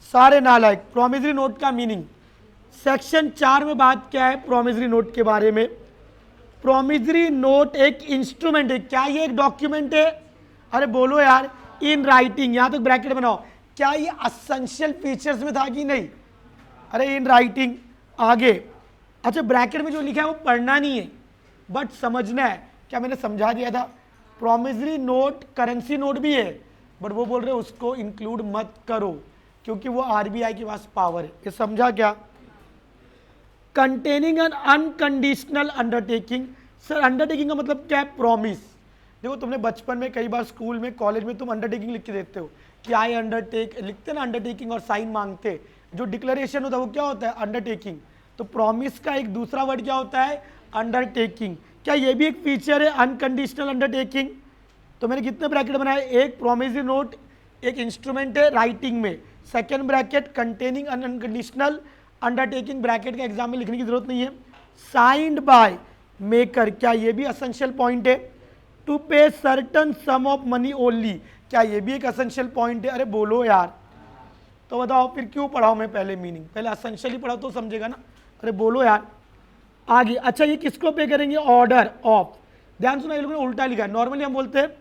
सारे नालायक। Promissory note का मीनिंग सेक्शन 4 में बात क्या है प्रोमिसरी नोट के बारे में। प्रोमिसरी नोट एक इंस्ट्रूमेंट है। क्या ये एक डॉक्यूमेंट है? अरे बोलो यार। इन राइटिंग, यहां तक ब्रैकेट बनाओ। क्या ये असेंशियल फीचर्स में था कि नहीं? अरे इन राइटिंग। आगे अच्छा, ब्रैकेट में जो लिखा है वो पढ़ना नहीं है बट समझना है। क्या मैंने समझा दिया था? प्रोमिसरी नोट करेंसी नोट भी है बट वो बोल रहे उसको इंक्लूड मत करो क्योंकि वो आरबीआई के पास पावर है। ये समझा क्या? Containing N unconditional undertaking. Sir undertaking का मतलब क्या है? प्रॉमिस। देखो तुमने बचपन में कई बार स्कूल में कॉलेज में तुम अंडरटेकिंग लिख के देते हो कि आई अंडरटेक, लिखते ना अंडरटेकिंग और साइन मांगते। जो डिक्लेरेशन होता है वो क्या होता है? अंडरटेकिंग। तो प्रॉमिस का एक दूसरा वर्ड क्या होता है? अंडरटेकिंग। क्या ये भी एक फीचर है अनकंडीशनल अंडरटेकिंग? तो मैंने कितने ब्रैकेट बनाए? एक प्रोमिसरी नोट एक इंस्ट्रूमेंट है राइटिंग में। Second bracket containing unconditional undertaking, bracket का एग्जाम में लिखने की जरूरत नहीं है। साइंड बाय मेकर, क्या ये भी असेंशियल पॉइंट है? To pay certain sum of money only, क्या ये भी एक असेंशियल पॉइंट है? अरे बोलो यार। तो बताओ फिर क्यों पढ़ाओ मैं पहले मीनिंग? पहले असेंशियल ही पढ़ाओ तो समझेगा ना। अरे बोलो यार। आगे अच्छा, ये किसको पे करेंगे? Order of. ध्यान सुना, ये लोगों ने उल्टा लिखा है। नॉर्मली हम बोलते हैं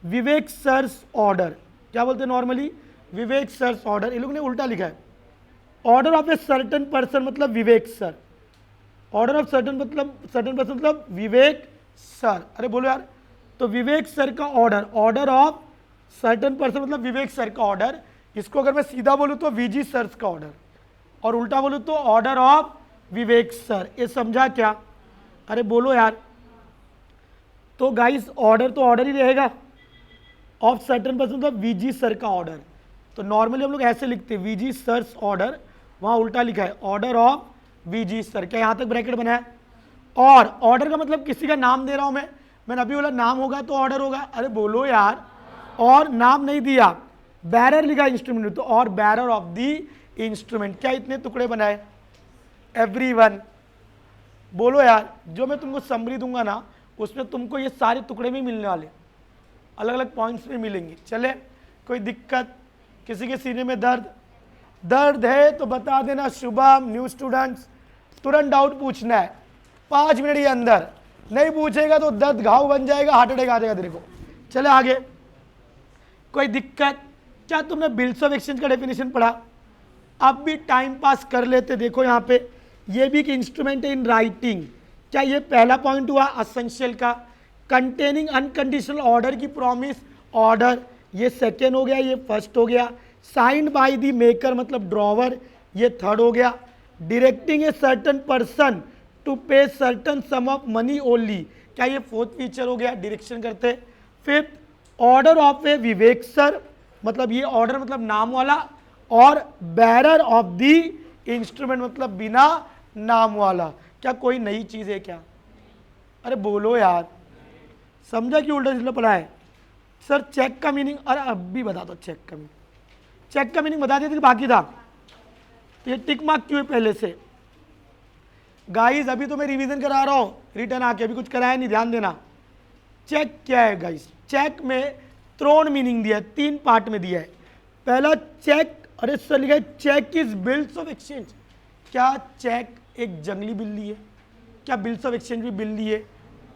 विवेक सर्स ऑर्डर। क्या बोलते हैं नॉर्मली? विवेक सर्स ऑर्डर। ये लोगों ने उल्टा लिखा है। Order of A certain person मतलब विवेक सर। ऑर्डर ऑफ सर्टन मतलब सर्टन पर्सन मतलब विवेक सर। अरे बोलो यार। तो विवेक सर का order, order of certain person मतलब विवेक सर का ऑर्डर। इसको अगर मैं सीधा बोलूं तो वीजी सर्स का ऑर्डर, और उल्टा बोलूं तो ऑर्डर ऑफ विवेक सर। ये समझा क्या? अरे बोलो यार। तो गाइस ऑर्डर तो ऑर्डर ही रहेगा ऑफ सर्टन पर्सन मतलब वीजी सर का ऑर्डर। तो नॉर्मली हम लोग ऐसे लिखते हैं वीजी सर्स ऑर्डर, वहां उल्टा लिखा है ऑर्डर ऑफ वीजी सर। क्या यहां तक ब्रैकेट बना है? और ऑर्डर का मतलब किसी का नाम दे रहा हूं मैंने अभी बोला नाम होगा तो ऑर्डर होगा। अरे बोलो यार। और नाम नहीं दिया, बैरर लिखा इंस्ट्रूमेंट, तो और बैरर ऑफ दी इंस्ट्रूमेंट। क्या इतने टुकड़े बनाए? एवरीवन। बोलो यार। जो मैं तुमको समरी दूंगा ना उसमें तुमको ये सारे टुकड़े में मिलने वाले, अलग अलग पॉइंट्स में मिलेंगे। चले, कोई दिक्कत? किसी के सीने में दर्द है तो बता देना शुभम। न्यू स्टूडेंट्स तुरंत डाउट पूछना है 5 मिनट के अंदर। नहीं पूछेगा तो दर्द घाव बन जाएगा, हार्ट अटैक आ जाएगा तेरे को। चले आगे, कोई दिक्कत? क्या तुमने बिल्स ऑफ एक्सचेंज का डेफिनेशन पढ़ा? अब भी टाइम पास कर लेते। देखो यहाँ पे ये भी एक इंस्ट्रूमेंट है इन राइटिंग। क्या ये पहला पॉइंट हुआ असेंशियल का? कंटेनिंग अनकंडीशनल ऑर्डर की प्रॉमिस, ऑर्डर, ये सेकेंड हो गया, ये फर्स्ट हो गया। साइंड बाय द मेकर मतलब ड्रॉवर, ये थर्ड हो गया। Directing a certain person to pay certain sum of money only, क्या ये फोर्थ फीचर हो गया? डायरेक्शन करते। Fifth order of a Vivek sir, मतलब ये ऑर्डर मतलब नाम वाला, और बैरर ऑफ दी इंस्ट्रूमेंट मतलब बिना नाम वाला। क्या कोई नई चीज है क्या? अरे बोलो यार। समझा कि उल्टा सीधा पढ़ा है? सर चेक का मीनिंग, अरे अब भी बता दो चेक का मीनिंग। चेक का मीनिंग बता दिया था कि बाकी था? तो ये टिक मार्क क्यों है पहले से? गाइस अभी तो मैं रिवीजन करा रहा हूं रिटर्न आके, अभी कुछ कराया नहीं, ध्यान देना। चेक क्या है गाइस? चेक में थ्रोन मीनिंग दिया है, 3 पार्ट में दिया है। पहला चेक, अरे सर लिखा है cheque is bills of exchange. क्या चेक एक जंगली बिल्ली है? क्या बिल्स ऑफ एक्सचेंज भी बिल्ली है?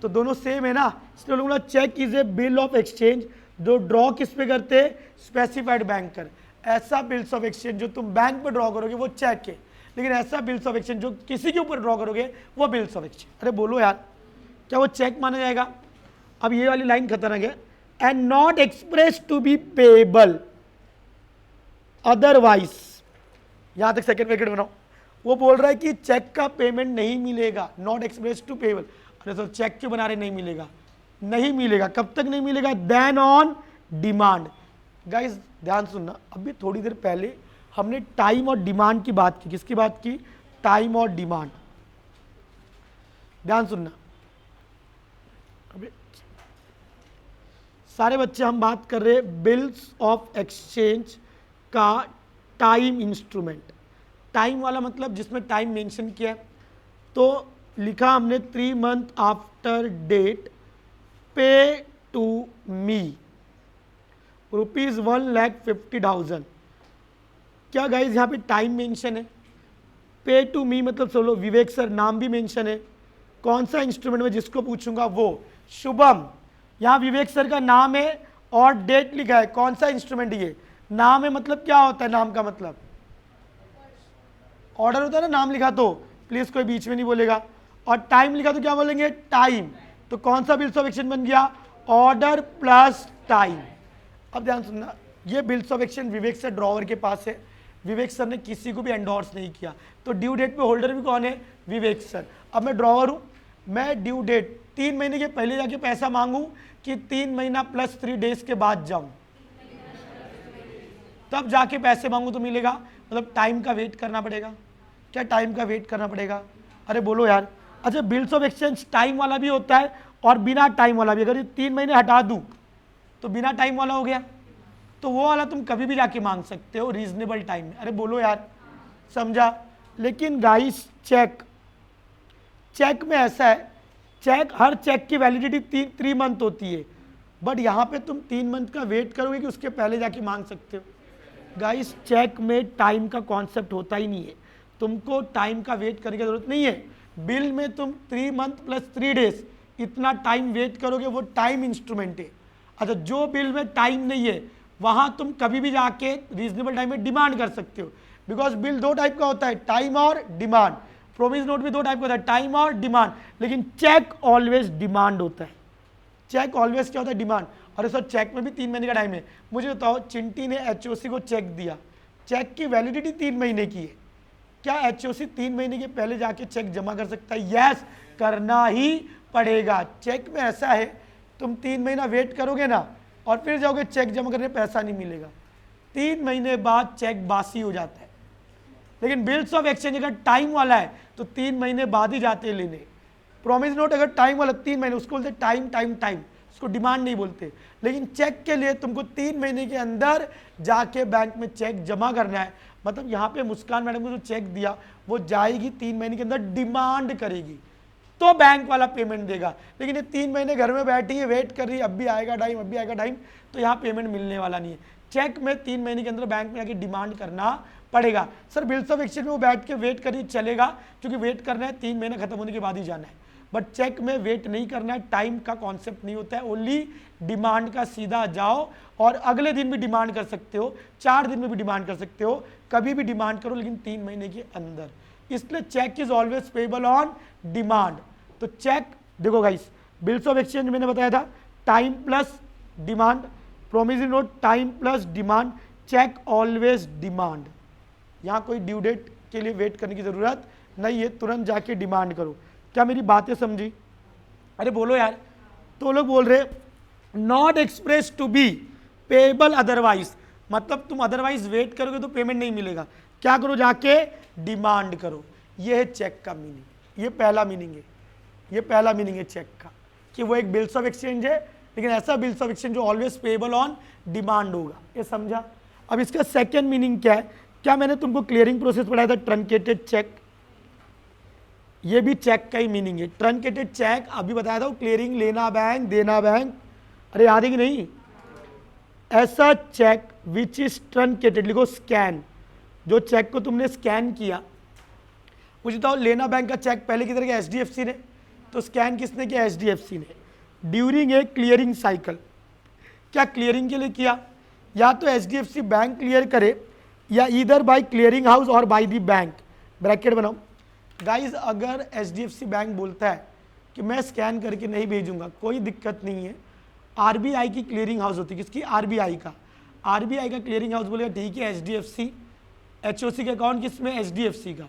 तो दोनों सेम है ना, इसलिए लोग बोला cheque is a bill of exchange. जो ड्रॉ किस पे करते हैं? Specified banker. ऐसा बिल्स ऑफ एक्सचेंज जो तुम बैंक पे ड्रॉ करोगे वो चेक है, लेकिन ऐसा बिल्स ऑफ एक्सचेंज जो किसी के ऊपर ड्रॉ करोगे वो बिल्स ऑफ एक्सचेंज। अरे बोलो यार, क्या वो चेक माना जाएगा? अब ये वाली लाइन खतरनाक है, and not express to be payable otherwise. यहां तक सेकंड ब्रैकेट बनाओ। वो बोल रहा है कि चेक का पेमेंट नहीं मिलेगा, नॉट एक्सप्रेस टू पेएबल। अरे सर चेक क्यों बना रहे? नहीं मिलेगा, नहीं मिलेगा। कब तक नहीं मिलेगा? Then on demand. गाइस ध्यान सुनना, अभी थोड़ी देर पहले हमने टाइम और डिमांड की बात की। किसकी बात की? टाइम और डिमांड। ध्यान सुनना, अभी सारे बच्चे हम बात कर रहे हैं बिल्स ऑफ एक्सचेंज का टाइम इंस्ट्रूमेंट। टाइम वाला मतलब जिसमें टाइम मेंशन किया है, तो लिखा हमने 3 मंथ आफ्टर डेट पे टू मी ₹1,50,000। क्या गाइज यहाँ पे टाइम मेंशन है? पे टू मी मतलब सोलो विवेक सर नाम भी मेंशन है। कौन सा इंस्ट्रूमेंट में जिसको पूछूंगा वो शुभम, यहाँ विवेक सर का नाम है और डेट लिखा है। कौन सा इंस्ट्रूमेंट ये? नाम है मतलब क्या होता है नाम का मतलब? ऑर्डर होता है ना, नाम लिखा तो प्लीज कोई बीच में नहीं बोलेगा। और टाइम लिखा तो क्या बोलेंगे? टाइम। तो कौन सा बिल्स ऑफ एक्सचेंज बन गया? Order plus time. अब ध्यान सुनना, ये bills of exchange Vivek sir drawer के पास है, विवेक सर ने किसी को भी एंडोर्स नहीं किया, तो ड्यू डेट पे होल्डर भी कौन है? विवेक सर। अब मैं ड्रॉवर हूं, मैं ड्यू डेट 3 महीने के पहले जाके पैसा मांगू कि 3 महीना प्लस 3 डेज के बाद जाऊं, तब जाके पैसे मांगू तो मिलेगा? मतलब टाइम का वेट करना पड़ेगा। क्या टाइम का वेट करना पड़ेगा? अरे बोलो यार। अच्छा, बिल्स ऑफ एक्सचेंज टाइम वाला भी होता है और बिना टाइम वाला भी। अगर ये 3 महीने हटा दूं तो बिना टाइम वाला हो गया, तो वो वाला तुम कभी भी जाके मांग सकते हो रीजनेबल टाइम में। अरे बोलो यार, समझा? लेकिन गाइस चेक में ऐसा है, हर चेक की वैलिडिटी 3 मंथ होती है, बट यहाँ पे तुम 3 मंथ का वेट करोगे कि उसके पहले जाके मांग सकते हो। गाइस चेक में टाइम का कॉन्सेप्ट होता ही नहीं है, तुमको टाइम का वेट करने की जरूरत नहीं है। बिल में तुम 3 मंथ प्लस 3 डेज इतना टाइम वेट करोगे, वो टाइम इंस्ट्रूमेंट है। अच्छा, जो बिल में टाइम नहीं है वहां तुम कभी भी जाके रीजनेबल टाइम में डिमांड कर सकते हो, बिकॉज बिल 2 टाइप का होता है, टाइम और डिमांड। प्रोमिस नोट भी 2 टाइप का होता है, टाइम और डिमांड, लेकिन चेक ऑलवेज डिमांड होता है। चेक ऑलवेज क्या होता है? डिमांड। और सर चेक में भी 3 महीने का टाइम है। मुझे बताओ, चिंटी ने एचओसी को चेक दिया, चेक की वैलिडिटी 3 महीने की है, क्या एचओसी 3 महीने के पहले जाके चेक जमा कर सकता है? यस, करना ही पड़ेगा। चेक में ऐसा है, तुम 3 महीना वेट करोगे ना और फिर जाओगे चेक जमा करने, पैसा नहीं मिलेगा। 3 महीने बाद चेक बासी हो जाता है। लेकिन बिल्स ऑफ एक्सचेंज अगर टाइम वाला है तो 3 महीने बाद ही जाते लेने। प्रॉमिस नोट अगर टाइम वाला 3 महीने, उसको बोलते टाइम टाइम टाइम, उसको डिमांड नहीं बोलते। लेकिन चेक के लिए तुमको 3 महीने के अंदर जाके बैंक में चेक जमा करना है। मतलब यहाँ पे मुस्कान मैडम को जो चेक दिया वो जाएगी 3 महीने के अंदर, डिमांड करेगी तो बैंक वाला पेमेंट देगा। लेकिन ये 3 महीने घर में बैठी है, वेट कर रही है, अब भी आएगा टाइम, अब भी आएगा टाइम, तो यहाँ पेमेंट मिलने वाला नहीं है। चेक में 3 महीने के अंदर बैंक में जाके डिमांड करना पड़ेगा। सर बिल्स ऑफ एक्सचेंज में वो बैठ के वेट करिए, चलेगा, क्योंकि वेट करना है 3 महीने खत्म होने के बाद ही जाना है। बट चेक में वेट नहीं करना है, टाइम का कॉन्सेप्ट नहीं होता है, ओनली डिमांड का। सीधा जाओ और अगले दिन भी डिमांड कर सकते हो, 4 दिन में भी डिमांड कर सकते हो, कभी भी डिमांड करो, लेकिन 3 महीने के अंदर। इसलिए cheque is always payable on demand. तो चेक देखो गाइस, बिल्स ऑफ एक्सचेंज मैंने बताया था time plus demand, promissory note time plus demand, cheque always demand. यहाँ कोई ड्यू डेट के लिए वेट करने की जरूरत नहीं है, तुरंत जाके डिमांड करो। क्या मेरी बातें समझी? अरे बोलो यार। तो लोग बोल रहे not express to be payable otherwise, मतलब तुम अदरवाइज वेट करोगे तो पेमेंट नहीं मिलेगा। क्या करो? जाके डिमांड करो। ये है चेक का मीनिंग, ये पहला मीनिंग है, ये पहला मीनिंग है चेक का, कि वो एक बिल्स ऑफ एक्सचेंज है, लेकिन ऐसा बिल्स ऑफ एक्सचेंज जो ऑलवेज पेबल ऑन डिमांड होगा। ये समझा? अब इसका सेकेंड मीनिंग क्या है? क्या मैंने तुमको क्लियरिंग प्रोसेस पढ़ाया था, ट्रंकेटेड चेक? ये भी चेक का ही मीनिंग है, ट्रंकेटेड चेक। अभी बताया था, क्लियरिंग लेना बैंक देना बैंक, अरे याद है कि नहीं? ऐसा चेक विच इज ट्रंकेटेड, लिखो स्कैन, जो चेक को तुमने स्कैन किया। मुझे बताओ, लेना बैंक का चेक पहले किधर गया? एचडीएफसी ने, तो स्कैन किसने किया? एचडीएफसी ने। ड्यूरिंग ए क्लियरिंग साइकिल, क्या क्लियरिंग के लिए किया? या तो एचडीएफसी बैंक क्लियर करे, या ईदर बाय क्लियरिंग हाउस और बाय द बैंक। ब्रैकेट बनाओ गाइज। अगर एचडीएफसी बैंक बोलता है कि मैं स्कैन करके नहीं भेजूंगा, कोई दिक्कत नहीं है, आरबीआई की क्लियरिंग हाउस होती है। किसकी? आरबीआई का। आरबीआई का क्लियरिंग हाउस बोलेगा ठीक है, एचडीएफसी, एचओसी का अकाउंट किसमें? एचडीएफसी का,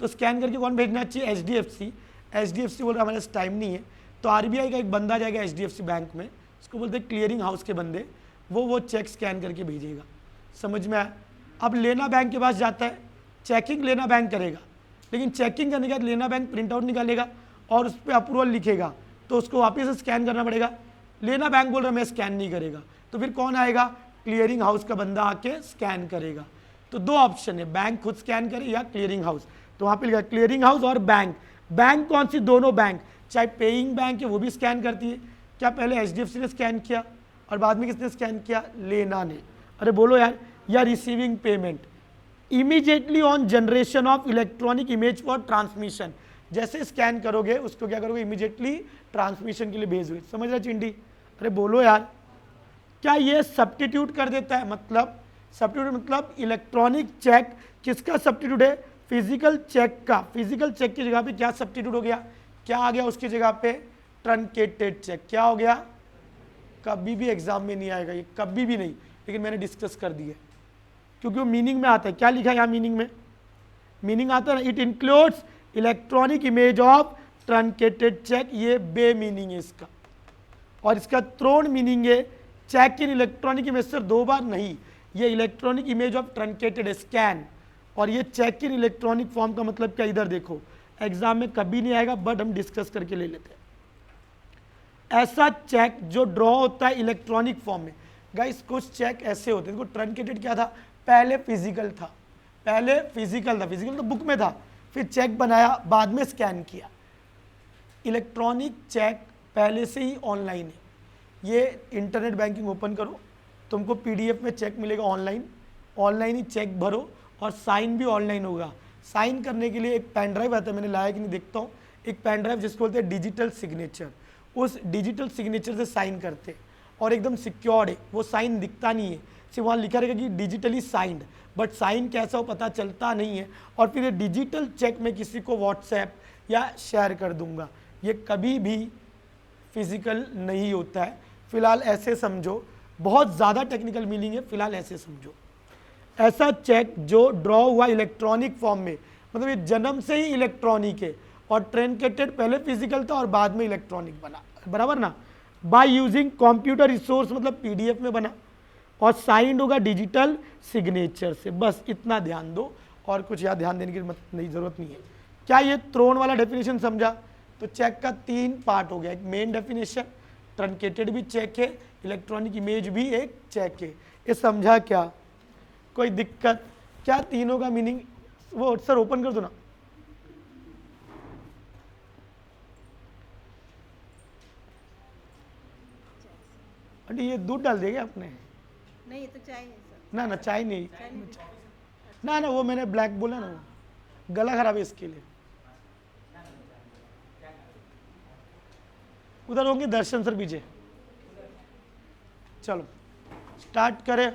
तो स्कैन करके कौन भेजना चाहिए? एचडीएफसी। एचडीएफसी बोल रहा हमारे पास टाइम नहीं है, तो आरबीआई का एक बंदा जाएगा एचडीएफसी बैंक में, उसको बोलते हैं क्लियरिंग हाउस के बंदे, वो चेक स्कैन करके भेजेगा। समझ में आया? अब लेना बैंक के पास जाता है, चेकिंग लेना बैंक करेगा, लेकिन चेकिंग करने के बाद लेना बैंक प्रिंट आउट निकालेगा और उस पर अप्रूवल लिखेगा, तो उसको वापस से स्कैन करना पड़ेगा। लेना बैंक बोल रहा मैं स्कैन नहीं करेगा, तो फिर कौन आएगा? क्लियरिंग हाउस का बंदा आके स्कैन करेगा। तो 2 ऑप्शन है, बैंक खुद स्कैन करे या क्लियरिंग हाउस। तो वहाँ पे लिखा क्लियरिंग हाउस और बैंक। बैंक कौन सी? दोनों बैंक, चाहे पेइंग बैंक है वो भी स्कैन करती है। क्या पहले एचडीएफसी ने स्कैन किया और बाद में किसने स्कैन किया? लेना ने। अरे बोलो यार। या receiving payment, immediately on generation of electronic image for transmission, जैसे स्कैन करोगे उसको क्या करोगे, इमीडिएटली ट्रांसमिशन के लिए भेज दोगे। समझ रहे चिंडी? अरे बोलो यार, क्या ये सब्स्टिट्यूट कर देता है? मतलब सब्स्टिट्यूट मतलब इलेक्ट्रॉनिक चेक किसका सब्स्टिट्यूट है? फिजिकल चेक का। फिजिकल चेक की जगह पे क्या सब्स्टिट्यूट हो गया? क्या आ गया उसकी जगह पे? Truncated check. क्या हो गया? कभी भी एग्जाम में नहीं आएगा ये, कभी भी नहीं, लेकिन मैंने डिस्कस कर दिया क्योंकि वो मीनिंग में आता है। क्या लिखा है यहाँ मीनिंग में? मीनिंग आता है ना, it includes electronic image of truncated cheque. ये बे मीनिंग है इसका। और इसका थ्रोन मीनिंग है cheque in electronic image. Sir 2 बार नहीं, ये electronic image of truncated scan, और ये चेक इन इलेक्ट्रॉनिक फॉर्म का मतलब क्या? इधर देखो, एग्जाम में कभी नहीं आएगा, बट हम डिस्कस करके ले लेते हैं। ऐसा चेक जो ड्रॉ होता है इलेक्ट्रॉनिक फॉर्म में। गाइस कुछ चेक ऐसे होते हैं, देखो ट्रंकेटेड क्या था? पहले फिजिकल था, पहले फिजिकल था, फिजिकल तो बुक में था, फिर चेक बनाया, बाद में स्कैन किया। इलेक्ट्रॉनिक चेक पहले से ही ऑनलाइन है। ये इंटरनेट बैंकिंग ओपन करो, तुमको पीडीएफ में चेक मिलेगा ऑनलाइन, ऑनलाइन ही चेक भरो और साइन भी ऑनलाइन होगा। साइन करने के लिए एक पेन ड्राइव आता है, मैंने लाया कि नहीं देखता हूँ, एक पेन ड्राइव जिसको बोलते हैं डिजिटल सिग्नेचर। उस डिजिटल सिग्नेचर से साइन करते हैं और एकदम सिक्योर्ड है, वो साइन दिखता नहीं है, सिर्फ वहाँ लिखा रहेगा कि डिजिटली साइंड, बट साइन कैसा हो पता चलता नहीं है। और फिर ये डिजिटल चेक मैं किसी को व्हाट्सएप या शेयर कर दूंगा, ये कभी भी फिजिकल नहीं होता है। फिलहाल ऐसे समझो, बहुत ज़्यादा टेक्निकल मीनिंग है, फिलहाल ऐसे समझो। ऐसा चेक जो ड्रॉ हुआ इलेक्ट्रॉनिक फॉर्म में, मतलब ये जन्म से ही इलेक्ट्रॉनिक है, और ट्रंकेटेड पहले फिजिकल था और बाद में इलेक्ट्रॉनिक बना, बराबर ना? बाय यूजिंग कंप्यूटर रिसोर्स, मतलब पीडीएफ में बना, और साइंड होगा डिजिटल सिग्नेचर से। बस इतना ध्यान दो, और कुछ याद ध्यान देने की नहीं जरूरत नहीं है। क्या ये थ्रोन वाला डेफिनेशन समझा? तो चेक का 3 पार्ट हो गया, एक मेन डेफिनेशन, ट्रंकेटेड भी चेक है, इलेक्ट्रॉनिक इमेज भी एक चेक है। ये समझा क्या? कोई दिक्कत? क्या तीनों का मीनिंग? वो सर ओपन कर दो ना। अरे ये दूध डाल दिया आपने? नहीं ये तो चाय है सर। ना ना चाय नहीं, ना ना वो मैंने ब्लैक बोला ना, वो गला खराब है इसके लिए। उधर होंगे दर्शन सर पीछे। चलो स्टार्ट करें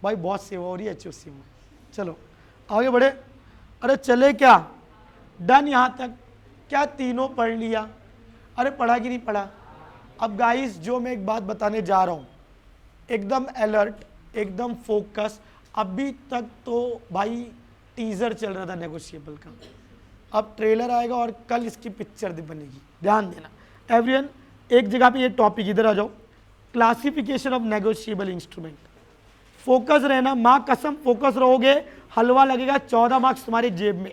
भाई, बहुत सेवा हो रही है एचओसी में। चलो आगे बढ़े। अरे चले क्या? डन यहाँ तक? क्या तीनों पढ़ लिया? अरे पढ़ा कि नहीं पढ़ा? अब गाइस जो मैं एक बात बताने जा रहा हूँ, एकदम अलर्ट, एकदम फोकस। अभी तक तो भाई टीजर चल रहा था नेगोशिएबल का, अब ट्रेलर आएगा और कल इसकी पिक्चर बनेगी, ध्यान देना एवरीवन। एक जगह पे ये टॉपिक, इधर आ जाओ, classification of negotiable instrument. Focus रहना, माँ कसम फोकस रहोगे, हलवा लगेगा, 14 मार्क्स तुम्हारी जेब में।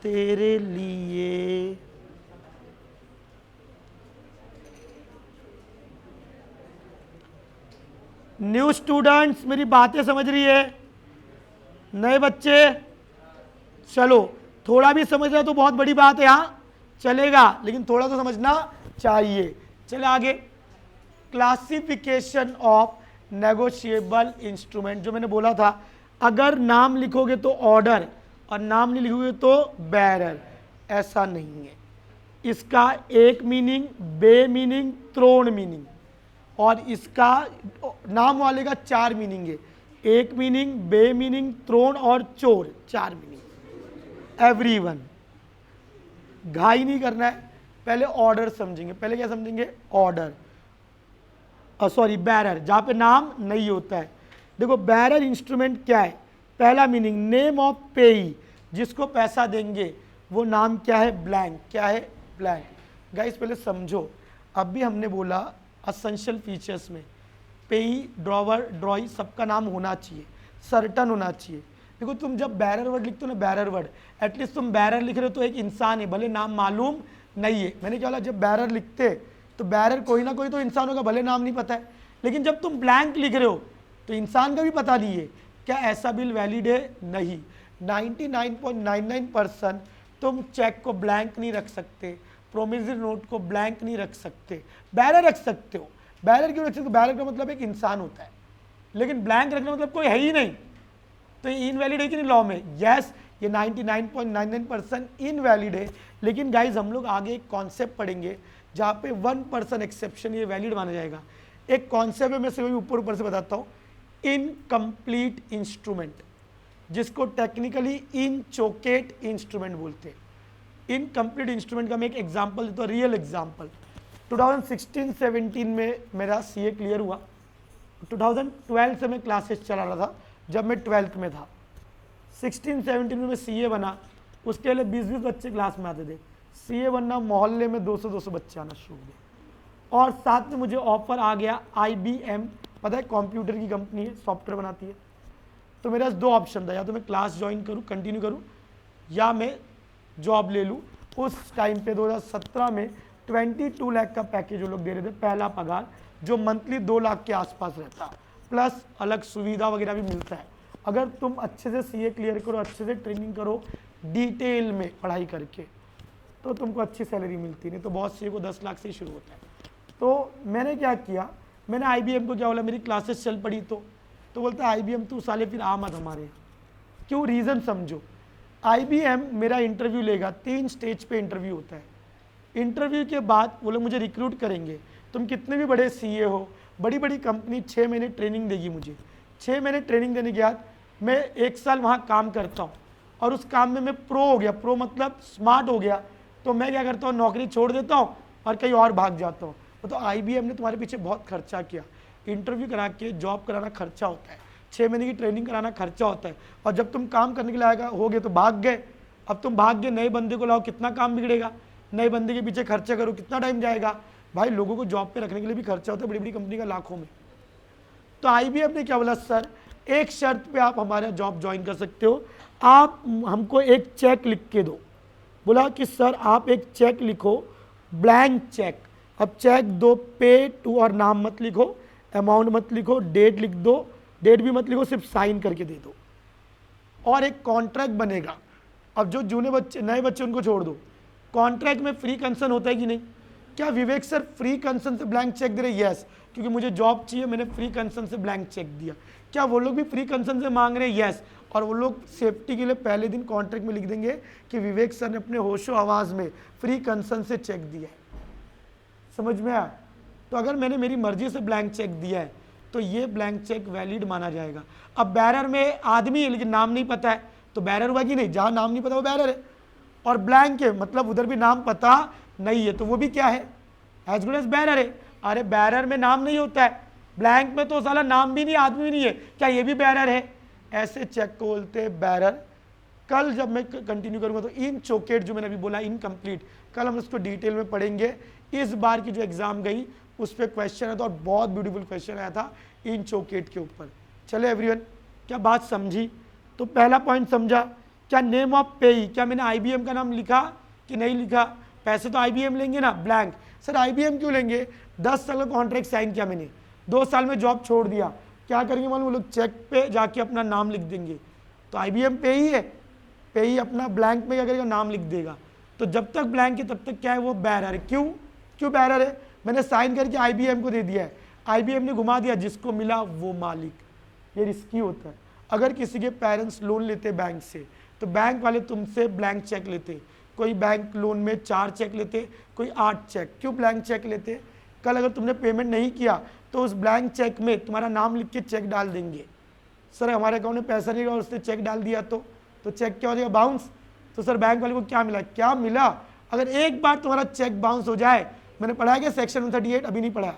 तेरे लिए न्यू स्टूडेंट्स मेरी बातें समझ रही है? नए बच्चे चलो, थोड़ा भी समझ रहे तो बहुत बड़ी बात है, हाँ चलेगा, लेकिन थोड़ा तो समझना चाहिए। चले आगे, क्लासिफिकेशन ऑफ नेगोशिएबल इंस्ट्रूमेंट। जो मैंने बोला था, अगर नाम लिखोगे तो ऑर्डर और नाम नहीं लिखोगे तो बैरर, ऐसा नहीं है। इसका एक मीनिंग बे मीनिंग थ्रोन मीनिंग, और इसका नाम वाले का 4 मीनिंग है, एक मीनिंग बे मीनिंग थ्रोन और चोर, 4 मीनिंग। एवरीवन घाई नहीं करना है, पहले ऑर्डर समझेंगे। पहले क्या समझेंगे? ऑर्डर, सॉरी बैरर, जहां पे नाम नहीं होता है। देखो बैरर इंस्ट्रूमेंट क्या है? पहला मीनिंग नेम ऑफ पेई, जिसको पैसा देंगे वो नाम क्या है? ब्लैंक। क्या है? ब्लैंक। गाइस पहले समझो, अभी हमने बोला असेंशियल फीचर्स में पेई, ड्रॉवर, ड्रॉई सबका नाम होना चाहिए, सर्टन होना चाहिए। देखो तुम जब बैरर वर्ड लिखते हो ना, बैरर वर्ड, एटलीस्ट तुम बैरर लिख रहे हो तो एक इंसान है, भले नाम मालूम नहीं है। मैंने क्या बोला, जब बैरर लिखते तो बैरर कोई ना कोई तो इंसान होगा, भले नाम नहीं पता है। लेकिन जब तुम ब्लैंक लिख रहे हो तो इंसान का भी पता नहीं है। क्या ऐसा बिल वैलिड है? नहीं। 99.99% तुम चेक को ब्लैंक नहीं रख सकते, प्रोमिसरी नोट को ब्लैंक नहीं रख सकते, बैरर रख सकते हो, बैरियर क्यों रख सकते? बैरियर का मतलब एक इंसान होता है, लेकिन ब्लैंक रखना मतलब कोई है ही नहीं, तो ये इनवैलिड है कि नहीं लॉ में? यस, ये 99.99% इनवैलिड है। लेकिन गाइज हम लोग आगे एक कॉन्सेप्ट पढ़ेंगे जहाँ पे 1% एक्सेप्शन ये वैलिड माना जाएगा। एक कॉन्सेप्ट है, मैं से ऊपर ऊपर से बताता हूँ, इनकम्प्लीट इंस्ट्रूमेंट, जिसको टेक्निकली इनचोकेट इंस्ट्रूमेंट बोलते हैं। इनकम्प्लीट इंस्ट्रूमेंट का मैं एक एग्जांपल देता हूँ, रियल एग्जांपल। 2016-17 में मेरा सीए क्लियर हुआ, 2012 से मैं क्लासेस चला रहा था जब मैं 12th में था। 16-17 में मैं सीए बना, उसके लिए 20-20 बच्चे क्लास में आते थे। सीए बनना, मोहल्ले में 200-200 बच्चे आना शुरू हो गए, और साथ में मुझे ऑफर आ गया IBM, पता है कंप्यूटर की कंपनी है, सॉफ्टवेयर बनाती है। तो मेरे पास 2 ऑप्शन था, या तो मैं क्लास ज्वाइन करूँ, कंटिन्यू करूँ, या मैं जॉब ले लूँ। उस टाइम पे 2017 में 22 लाख का पैकेज वो लोग दे रहे थे, पहला पगार, जो मंथली 2 लाख के आसपास रहता, प्लस अलग सुविधा वगैरह भी मिलता है। अगर तुम अच्छे से सीए क्लियर करो, अच्छे से ट्रेनिंग करो, डिटेल में पढ़ाई करके, तो तुमको अच्छी सैलरी मिलती, नहीं तो बहुत सीए को 10 लाख से ही शुरू होता है। तो मैंने क्या किया, मैंने IBM को क्या बोला, मेरी क्लासेस चल पड़ी तो बोलता है IBM तू साले फिर आ मत हमारे यहाँ। क्यों? रीज़न समझो। IBM मेरा इंटरव्यू लेगा, 3 स्टेज पे इंटरव्यू होता है। इंटरव्यू के बाद वो लोग मुझे रिक्रूट करेंगे। तुम कितने भी बड़े सीए हो, बड़ी बड़ी कंपनी 6 महीने ट्रेनिंग देगी मुझे। 6 महीने ट्रेनिंग देने के बाद मैं 1 साल वहाँ काम करता हूँ, और उस काम में मैं प्रो हो गया, प्रो मतलब स्मार्ट हो गया, तो मैं क्या करता हूँ, नौकरी छोड़ देता हूँ और कहीं और भाग जाता हूँ। तो IBM ने तुम्हारे पीछे बहुत खर्चा किया, इंटरव्यू करा के जॉब कराना खर्चा होता है, 6 महीने की ट्रेनिंग कराना खर्चा होता है, और जब तुम काम करने के लिए आएगा हो गए तो भाग गए। अब तुम भाग गए, नए बंदे को लाओ, कितना काम बिगड़ेगा, नए बंदे के पीछे खर्चा करो, कितना टाइम जाएगा। भाई लोगों को जॉब पे रखने के लिए भी खर्चा होता है, बड़ी बड़ी कंपनी का लाखों में। तो IBM ने क्या बोला, सर एक शर्त पे आप हमारा जॉब ज्वाइन कर सकते हो, आप हमको एक चेक लिख के दो। बोला कि सर आप एक चेक लिखो, ब्लैंक चेक। अब चेक दो, पे टू और नाम मत लिखो, अमाउंट मत लिखो, डेट लिख दो, डेट भी मत लिखो, सिर्फ साइन करके दे दो, और एक कॉन्ट्रैक्ट बनेगा। अब जो जूने बच्चे, नए बच्चे, उनको छोड़ दो। कॉन्ट्रैक्ट में फ्री कंसर्न होता है कि नहीं? क्या विवेक सर फ्री कंसर्न से ब्लैंक चेक दे रहे? यस, क्योंकि मुझे जॉब चाहिए, मैंने फ्री कंसर्न से ब्लैंक चेक दिया। क्या वो लोग भी फ्री कंसर्न से मांग रहे हैं? यस, और वो लोग सेफ्टी के लिए पहले दिन कॉन्ट्रैक्ट में लिख देंगे कि विवेक सर ने अपने होशो आवाज़ में फ्री कंसर्न से चेक दिया है। समझ में आया? तो अगर मैंने मेरी मर्जी से ब्लैंक चेक दिया है तो ये ब्लैंक चेक वैलिड माना जाएगा। अब बैरर में आदमी है लेकिन नाम नहीं पता है, तो बैरर हुआ कि नहीं? जहाँ नाम नहीं पता वो बैरर है। और ब्लैंक है मतलब उधर भी नाम पता नहीं है, तो वो भी क्या है? एज गुड एज बैरर है। अरे बैरर में नाम नहीं होता है, ब्लैंक में तो साला नाम भी नहीं, आदमी भी नहीं है, क्या ये भी बैरर है? ऐसे चेक को बोलते हैं बैरर। कल जब मैं कंटिन्यू करूंगा तो इन चोकेट जो मैंने अभी बोला इनकम्प्लीट, कल हम उसको डिटेल में पढ़ेंगे। इस बार की जो एग्जाम गई उस पर क्वेश्चन आया था, और बहुत ब्यूटीफुल क्वेश्चन आया था इन चोकेट के ऊपर। चले एवरीवन, क्या बात समझी? तो पहला पॉइंट समझा, क्या नेम ऑफ पेई, क्या मैंने IBM का नाम लिखा कि नहीं लिखा? पैसे तो IBM लेंगे ना, ब्लैंक। सर IBM क्यों लेंगे? 10 साल का कॉन्ट्रैक्ट साइन किया मैंने, 2 साल में जॉब छोड़ दिया, क्या करेंगे मालूम? वो लोग चेक पे जाके अपना नाम लिख देंगे। तो IBM पे ही है, पे ही अपना ब्लैंक में क्या करेगा? नाम लिख देगा। तो जब तक ब्लैंक है तब तक क्या है? वो बैरर है। क्यों बैरर है? मैंने साइन करके IBM को दे दिया है, IBM ने घुमा दिया, जिसको मिला वो मालिक। ये रिस्की होता है। अगर किसी के पेरेंट्स लोन लेते बैंक से, तो बैंक वाले तुमसे ब्लैंक चेक लेते। कोई बैंक लोन में 4 चेक लेते, कोई 8 चेक। क्यों ब्लैंक चेक लेते? कल अगर तुमने पेमेंट नहीं किया तो उस ब्लैंक चेक में तुम्हारा नाम लिख के चेक डाल देंगे। सर हमारे अकाउंट में पैसा नहीं रहा और उसने चेक डाल दिया तो चेक क्या हो जाएगा? बाउंस। तो सर बैंक वाले को क्या मिला? क्या मिला? अगर एक बार तुम्हारा चेक बाउंस हो जाए, मैंने पढ़ा है कि सेक्शन 138 अभी नहीं पढ़ा,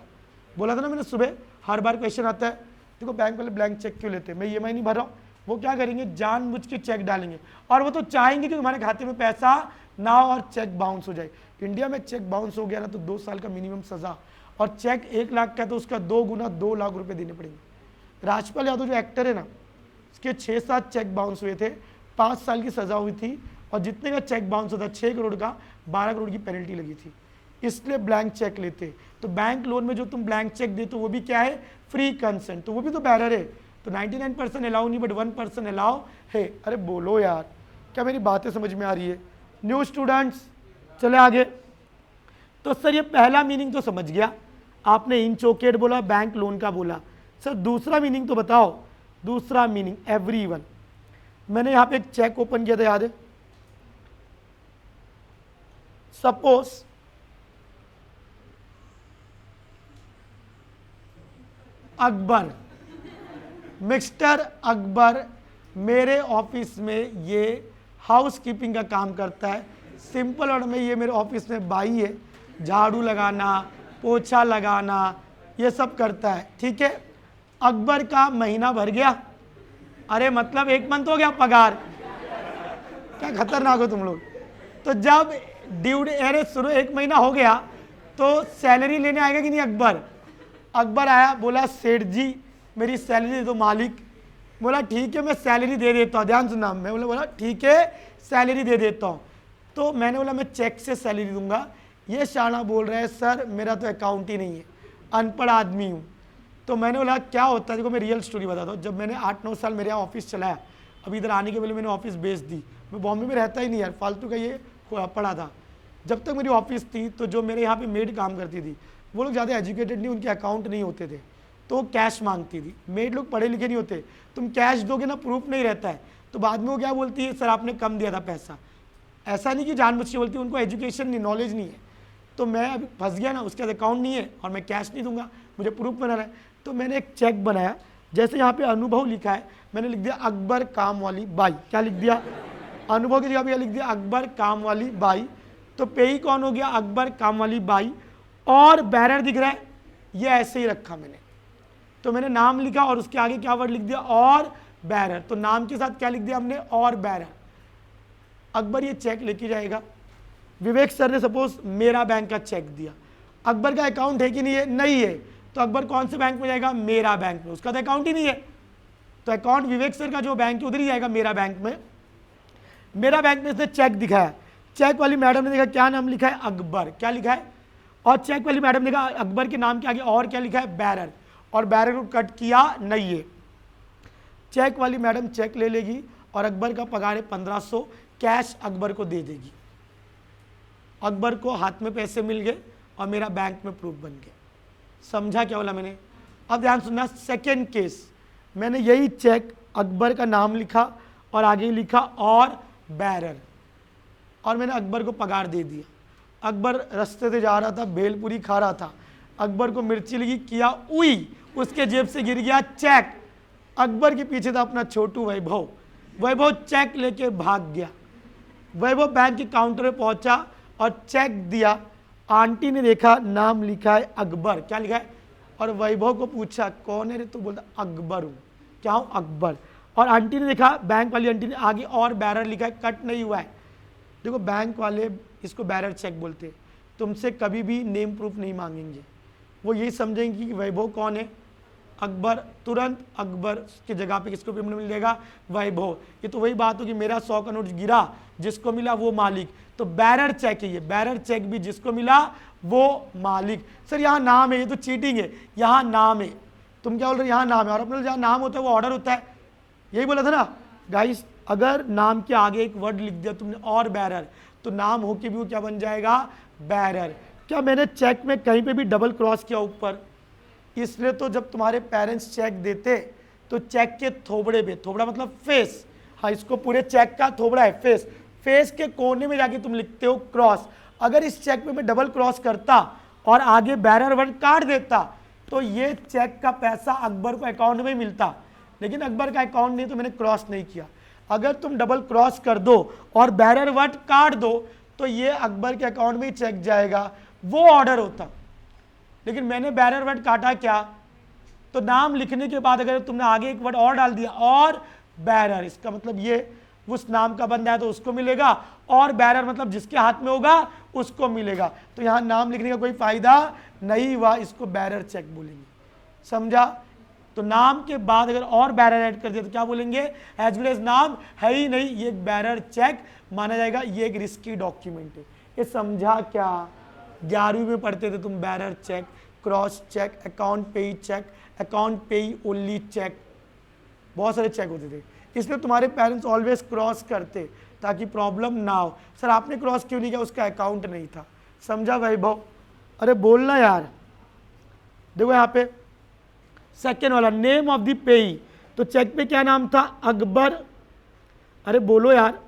बोला था ना मैंने सुबह, हर बार क्वेश्चन आता है। देखो बैंक वाले ब्लैंक चेक क्यों लेते हैं? मैं EMI नहीं भर रहा हूँ, वो क्या करेंगे? जानबूझ के चेक डालेंगे, और वो तो चाहेंगे कि तुम्हारे खाते में पैसा ना हो और चेक बाउंस हो जाए। इंडिया में चेक बाउंस हो गया ना तो 2 साल का मिनिमम सजा, और चेक 1 लाख का तो उसका 2 गुना 2 लाख रुपए देने पड़ेंगे। राजपाल यादव जो एक्टर है ना, उसके 6-7 चेक बाउंस हुए थे, 5 साल की सजा हुई थी, और जितने का चेक बाउंस होता 6 करोड़ का 12 करोड़ की पेनल्टी लगी थी। इसलिए ब्लैंक चेक लेते। तो बैंक लोन में जो तुम ब्लैंक चेक देते हो वो भी क्या है? फ्री कंसेंट, तो वो भी तो बैरर है। तो 99% अलाउ नहीं, बट 1% अलाउ है। अरे बोलो यार, क्या मेरी बातें समझ में आ रही है? न्यू स्टूडेंट्स, चले आगे। तो सर ये पहला मीनिंग तो समझ गया। आपने इनचोकेड बोला, बैंक लोन का बोला। सर दूसरा मीनिंग तो बताओ, दूसरा मीनिंग एवरीवन। मैंने यहां पे एक चेक ओपन किया था, याद है? सपोज अकबर, मिस्टर अकबर मेरे ऑफिस में ये हाउस कीपिंग का काम करता है। सिंपल वर्ड में ये मेरे ऑफिस में बाई है, झाड़ू लगाना, पोछा लगाना, ये सब करता है, ठीक है। अकबर का महीना भर गया, अरे मतलब 1 मंथ हो गया पगार। क्या खतरनाक हो तुम लोग। तो जब ड्यू अरे शुरू 1 महीना हो गया तो सैलरी लेने आएगा कि नहीं अकबर? अकबर आया, बोला सेठ जी मेरी सैलरी दे दो। मालिक बोला ठीक है मैं सैलरी दे देता हूँ। ध्यान सुनना, मैं बोला ठीक है सैलरी दे देता हूँ। तो मैंने बोला मैं चेक से सैलरी दूंगा। ये शाना बोल रहा है सर मेरा तो अकाउंट ही नहीं है, अनपढ़ आदमी हूँ। तो मैंने बोला क्या होता है, देखो मैं रियल स्टोरी बताता हूँ। जब मैंने 8-9 साल मेरे यहाँ ऑफिस चलाया, अभी इधर आने के पहले मैंने ऑफिस बेच दी। मैं बॉम्बे में रहता ही नहीं यार, फालतू का ये पड़ा था। जब तक मेरी ऑफिस थी तो जो मेरे यहाँ पे मेड काम करती थी वो लोग ज़्यादा एजुकेटेड नहीं, उनके अकाउंट नहीं होते थे, तो वो कैश मांगती थी। मेड लोग पढ़े लिखे नहीं होते, तुम कैश दोगे ना प्रूफ नहीं रहता है, तो बाद में वो क्या बोलती है सर आपने कम दिया था पैसा। ऐसा नहीं कि जानबूझ के बोलती है, उनको एजुकेशन नहीं, नॉलेज नहीं है। तो मैं अभी फंस गया ना, उसके बाद अकाउंट नहीं है और मैं कैश नहीं दूंगा, मुझे प्रूफ बनाना है। तो मैंने एक चेक बनाया, जैसे यहाँ पे अनुभव लिखा है मैंने लिख दिया अकबर काम वाली बाई। क्या लिख दिया? अनुभव की जगह पे लिख दिया अकबर काम वाली बाई। तो पेई कौन हो गया? अकबर काम वाली बाई। और बैरर दिख रहा है, ये ऐसे ही रखा मैंने। तो मैंने नाम लिखा और उसके आगे क्या वर्ड लिख दिया? और बैरर। तो नाम के साथ क्या लिख दिया हमने? और बैरर। अकबर ये चेक लेके जाएगा। विवेक सर ने सपोज मेरा बैंक का चेक दिया, अकबर का अकाउंट है कि नहीं है? नहीं है। तो अकबर कौन से बैंक में जाएगा? मेरा बैंक में। उसका तो अकाउंट ही नहीं है, तो अकाउंट विवेक सर का जो बैंक है उधर ही जाएगा, मेरा बैंक में। मेरा बैंक में इसने चेक दिखाया, चेक वाली मैडम ने देखा क्या नाम लिखा है? अकबर। क्या लिखा है? और चेक वाली मैडम ने देखा अकबर के नाम के आगे और क्या लिखा है? बैरर। और बैरर को कट किया नहीं है। चेक वाली मैडम चेक ले लेगी और अकबर का पगार है 1500, कैश अकबर को दे देगी। अकबर को हाथ में पैसे मिल गए और मेरा बैंक में प्रूफ बन गया। समझा क्या बोला मैंने? अब ध्यान सुनना, सेकेंड केस मैंने यही चेक अकबर का नाम लिखा और आगे लिखा और बैरर, और मैंने अकबर को पगार दे दिया। अकबर रास्ते से जा रहा था, भेलपुरी खा रहा था, अकबर को मिर्ची लगी, किया उई, उसके जेब से गिर गया चेक। अकबर के पीछे था अपना छोटू वैभव। वैभव चेक लेके भाग गया। वैभव बैंक के काउंटर पे पहुंचा और चेक दिया। आंटी ने देखा नाम लिखा है अकबर। क्या लिखा है? और वैभव को पूछा कौन है रे? तो बोलता अकबर हूँ। क्या हूँ? अकबर। और आंटी ने देखा, बैंक वाली आंटी ने आगे और बैरर लिखा है, कट नहीं हुआ है। देखो बैंक वाले इसको बैरर चेक बोलते हैं। तुमसे कभी भी नेम प्रूफ नहीं मांगेंगे, वो यही समझेंगे कि वैभव कौन है? अकबर। तुरंत अकबर की जगह पे किसको पेमेंट मिल जाएगा? वैभव। ये तो वही बात हो कि मेरा 100 का नोट गिरा, जिसको मिला वो मालिक। तो बैरर चेक है ये, बैरर चेक भी जिसको मिला वो मालिक। सर यहाँ नाम है, ये तो चीटिंग है। यहाँ नाम है, तुम क्या बोल रहे हो? यहाँ नाम है, और अपने जहाँ नाम होता है वो ऑर्डर होता है। यही बोला था ना गाइस, अगर नाम के आगे एक वर्ड लिख दिया तुमने और बैरर, तो नाम होके भी वो क्या बन जाएगा? बैरर। क्या मैंने चेक में कहीं पे भी डबल क्रॉस किया ऊपर? इसलिए तो जब तुम्हारे पेरेंट्स चेक देते तो चेक के थोबड़े पे, थोबड़ा मतलब फेस, हाँ इसको पूरे चेक का थोबड़ा है फेस, फेस के कोने में जाके तुम लिखते हो क्रॉस। अगर इस चेक पे मैं डबल क्रॉस करता और आगे बैरर वर्ड काट देता तो ये चेक का पैसा अकबर को अकाउंट में मिलता, लेकिन अकबर का अकाउंट नहीं तो मैंने क्रॉस नहीं किया। अगर तुम डबल क्रॉस कर दो और बैरर वर्ड काट दो तो ये अकबर के अकाउंट में ही चेक जाएगा, वो ऑर्डर होता। लेकिन मैंने बैरर वर्ड काटा क्या? तो नाम लिखने के बाद अगर तुमने आगे एक वर्ड और डाल दिया और बैरर, इसका मतलब ये उस नाम का बंदा है तो उसको मिलेगा, और बैरर मतलब जिसके हाथ में होगा उसको मिलेगा। तो यहाँ नाम लिखने का कोई फायदा नहीं हुआ, इसको बैरर चेक बोलेंगे। समझा? तो नाम के बाद अगर और बैरर ऐड कर दिया तो क्या बोलेंगे? एज वेल एज नाम है ही नहीं, ये एक बैरर चेक माना जाएगा, ये एक रिस्की डॉक्यूमेंट है। ये समझा क्या? 11वीं में पढ़ते थे तुम bearer cheque, cross cheque, account payee cheque, account payee only cheque, बहुत सारे चेक होते थे। इसलिए तुम्हारे पेरेंट्स ऑलवेज क्रॉस करते ताकि प्रॉब्लम ना हो। सर आपने क्रॉस क्यों नहीं किया? उसका अकाउंट नहीं था। समझा वैभव? अरे बोलना यार। देखो यहाँ पे सेकेंड वाला नेम ऑफ द पेई, तो चेक पे क्या नाम था? अकबर। अरे बोलो यार,